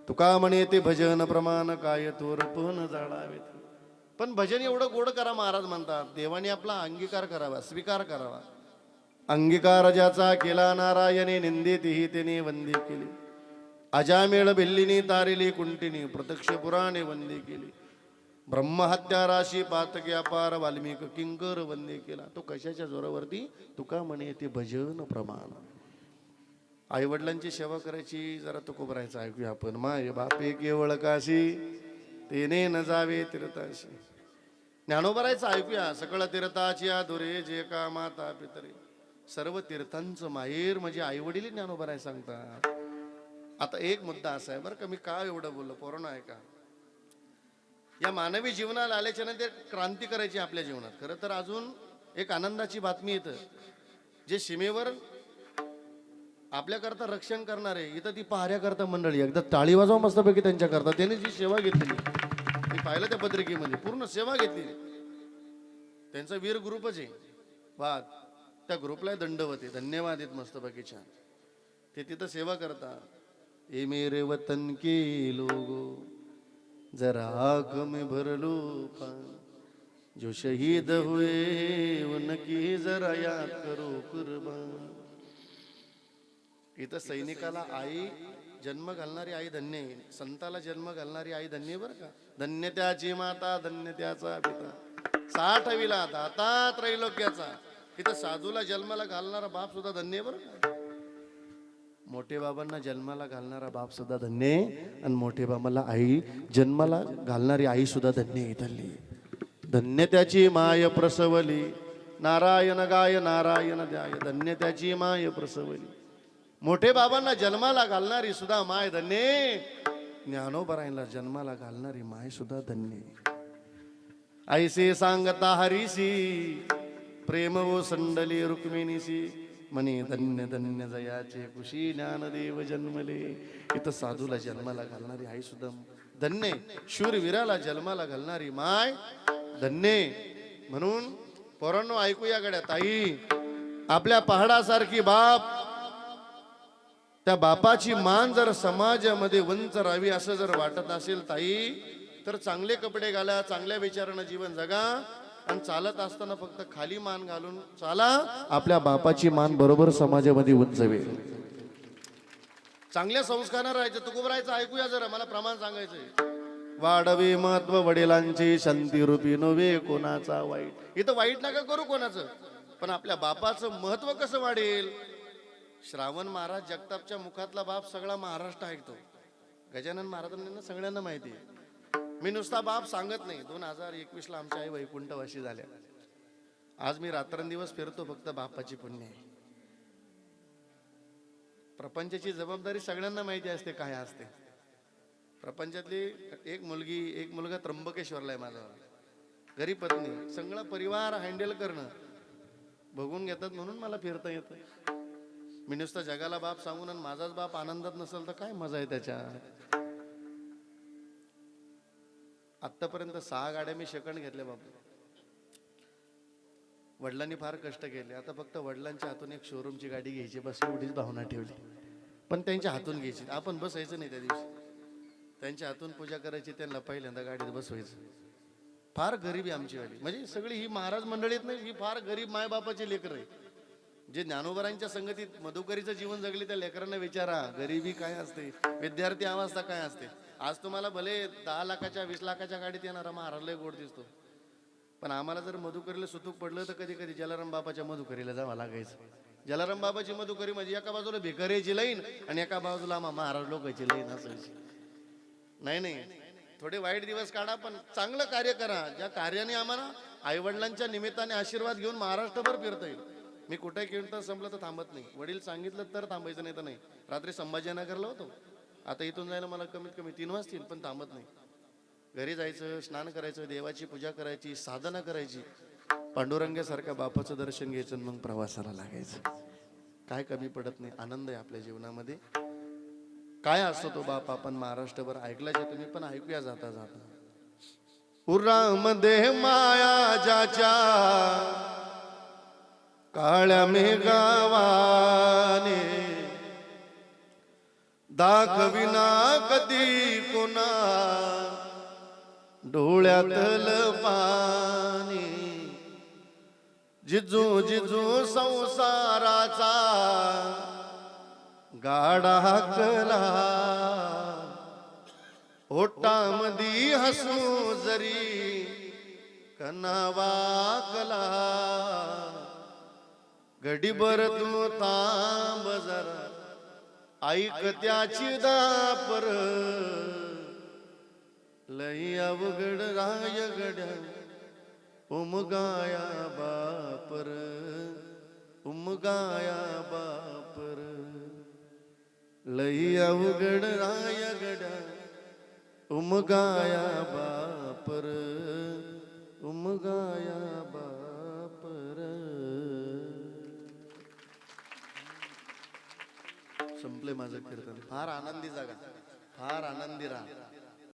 तुका म्हणे ते भजन प्रमाण काय तोर पण जाळावे. पण भजन एवढं गोड करा महाराज म्हणतात. देवाने आपला अंगीकार करावा, स्वीकार करावा. अंगीकार ज्याचा केला नारायणे निंदितीही त्याने वंदी केली. अजामेळ भिल्लीनी तारिली कुंटिनी प्रत्यक्ष पुराणे वंदी केली. ब्रह्महत्या राशी पातकी अपार वाल्मिक किंकर वंदे केला. तो कशाच्या जोरावरती? तुका म्हणे ते भजन प्रमाण. आई वडिलांची सेवा करायची जरा तुकोबरायचं ऐकूया आपण. माय बापे केवळ काशी तेने न जावे तीर्थाशी. ज्ञानोबरायचं ऐकूया. सकळ तीर्थाची आधुरे जे का माता पितरे. सर्व तीर्थांचं माहेर म्हणजे आई वडील ज्ञानोबराय सांगतात. आता एक मुद्दा असा आहे बरं का. मी का एवढं बोललो पोरांनो ऐका. या मानवी जीवनाला आल्याच्या नंतर क्रांती करायची आपल्या जीवनात. खरं तर अजून एक आनंदाची बातमी येतं. जे सीमेवर आपल्याकरता रक्षण करणारे इथं ती पहाऱ्याकरता मंडळी एकदा टाळी वाजवा मस्तपैकी त्यांच्याकरता. त्यांनी जी सेवा घेतली मी पाहिलं त्या पत्रिकेमध्ये. पूर्ण सेवा घेतली. त्यांचा वीर ग्रुपच आहे. वा त्या ग्रुपला दंडवत आहे. धन्यवाद आहेत मस्तपैकी छान. ते तिथं सेवा करतात. ए मेरे वतन के लोगो जरा आँख में भर लो पान. जो शहीद हुए उनकी जरा याद करो कुर्बान. इथं सैनिकाला आई जन्म घालणारी आई धन्य आहे. संताला जन्म घालणारी आई धन्य बरं का. धन्य त्याची माता धन्य त्याचा पिता. 60वीला दाता त्रैलोक्याचा. इथं साधूला जन्माला घालणारा बाप सुद्धा धन्य बरं का. मोठे बाबांना जन्माला घालणारा बाप सुद्धा धन्य आहे. आणि मोठे बाबाला आई जन्माला घालणारी आई सुद्धा धन्य आहे. इथली धन्य त्याची माय प्रसवली. नारायण गाय नारायण द्याय. धन्य त्याची माय प्रसवली. मोठे बाबांना जन्माला घालणारी सुद्धा माय धन्य. ज्ञानोबरायला जन्माला घालणारी माय सुद्धा धन्य. ऐसे सांगता हरीसी प्रेम वो संडली रुक्मिणीसी. म्हणे धन्य धन्य जयाचे कुशी ज्ञानदेव जन्मले. इथं साधूला जन्माला घालणारी आई सुद्धा धन्य. शूरवीराला जन्माला घालणारी माय धन्य. म्हणून पोरांनो ऐकूया गड्या. ताई आपल्या पहाडासारखी बाप. त्या बापाची मान जर समाजामध्ये उंच राहावी असं जर वाटत असेल ताई तर चांगले कपडे घाला. चांगल्या विचारानं जीवन जगा. आणि चालत असताना फक्त खाली मान घालून चाला. आपल्या बापाची मान बरोबर समाजामध्ये उंचवेल. चांगल्या संस्कारानं राहायचं. तुकोबरायचं ऐकूया जरा. मला प्रमाण सांगायचंय. वाढवे महत्व वडिलांचे शांती रूपी नव्हे कोणाचा वाईट. इथं वाईट नका करू कोणाचं. पण आपल्या बापाचं महत्व कसं वाढेल. श्रावण महाराज जगतापच्या मुखातला बाप सगळा महाराष्ट्र ऐकतो. गजानन महाराजांना सगळ्यांना माहिती आहे. मी नुसता बाप सांगत नाही. 2021ला आमच्या आई वैकुंठवासी झाल्या. आज मी रात्रंदिवस फिरतो फक्त बापाची पुण्य आहे. प्रपंचाची जबाबदारी सगळ्यांना माहिती असते काय असते. प्रपंचातली एक मुलगी एक मुलगा त्र्यंबकेश्वरला आहे माझा. घरी पत्नी सगळा परिवार हँडल करणं बघून घेतात. म्हणून मला फिरता येतं. मी नुसतं जगाला बाप सांगून आणि माझाच बाप आनंदात नसेल तर काय मजा आहे त्याच्यात. आत्तापर्यंत 6 गाड्या मी सेकंड घेतल्या बाबा. वडिलांनी फार कष्ट केले. आता फक्त वडिलांच्या हातून एक शोरूमची गाडी घ्यायची बस एवढीच भावना ठेवली. पण त्यांच्या हातून घ्यायची. आपण बसायचं नाही त्या दिवशी. त्यांच्या हातून पूजा करायची. त्यांना पहिल्यांदा गाडीत बसवायचं. फार गरिबी आमची वाली. म्हणजे सगळी ही महाराज मंडळीत नाही. ही फार गरीब मायबापाची लेकर आहे. जे ज्ञानोबरांच्या संगतीत मधुकरीचं जीवन जगले त्या लेकरांना विचारा गरिबी काय असते. विद्यार्थी अवस्था काय असते. आज तुम्हाला भले 10 लाखाच्या 20 लाखाच्या गाडीत येणारा महाराजला गोड दिसतो. पण आम्हाला जर मधुकरीला सुतूक पडलं तर कधी कधी जलाराम बाबाच्या मधुकरीला जावं लागायचं. जलाराम बाबाची मधुकरी म्हणजे एका बाजूला भिकाऱ्याची लाईन आणि एका बाजूला महाराज लोकांची लाईन असायची. नाही थोडे वाईट दिवस काढा पण चांगलं कार्य करा, ज्या कार्याने आम्हाला आईवडिलांच्या निमित्ताने आशीर्वाद घेऊन महाराष्ट्रभर फिरता येईल. मी कुठे कीर्तन संपलं तर थांबत नाही, वडील सांगितलं तर थांबायचं, नाही तर नाही. रात्री संभाजीनगरला होतो, आता इथून जायला मला कमीत कमी 3 वाजतील, पण थांबत नाही. घरी जायचं, स्नान करायचं, देवाची पूजा करायची, साधना करायची, पांडुरंगासारख्या बापाचं दर्शन घ्यायचं, मग प्रवासाला लागायचं. काय कमी पडत नाही, आनंद आहे आपल्या जीवनामध्ये. काय असतो तो बाप आपण महाराष्ट्रभर ऐकलाच आहे, तुम्ही पण ऐकूया जाता जाता. उरामध्ये माया ज्याच्या काळ्या मेघावाने दाखविना कधी कोणा डोळ्यातल पाणी. जिजू जिजू संसाराचा गाडा कला, ओटामधी हसू जरी कनावा कला. घडीभर तू थांब जरा, ऐक त्याची दापर, लई अवघड राय गड्या उमगाया बापर, उमगाया बापर. लई अवघड राय गड्या उमगाया बापर, उमगाया बापर. संपले माझं कीर्तन. फार आनंदी जागा, फार आनंदी राहा.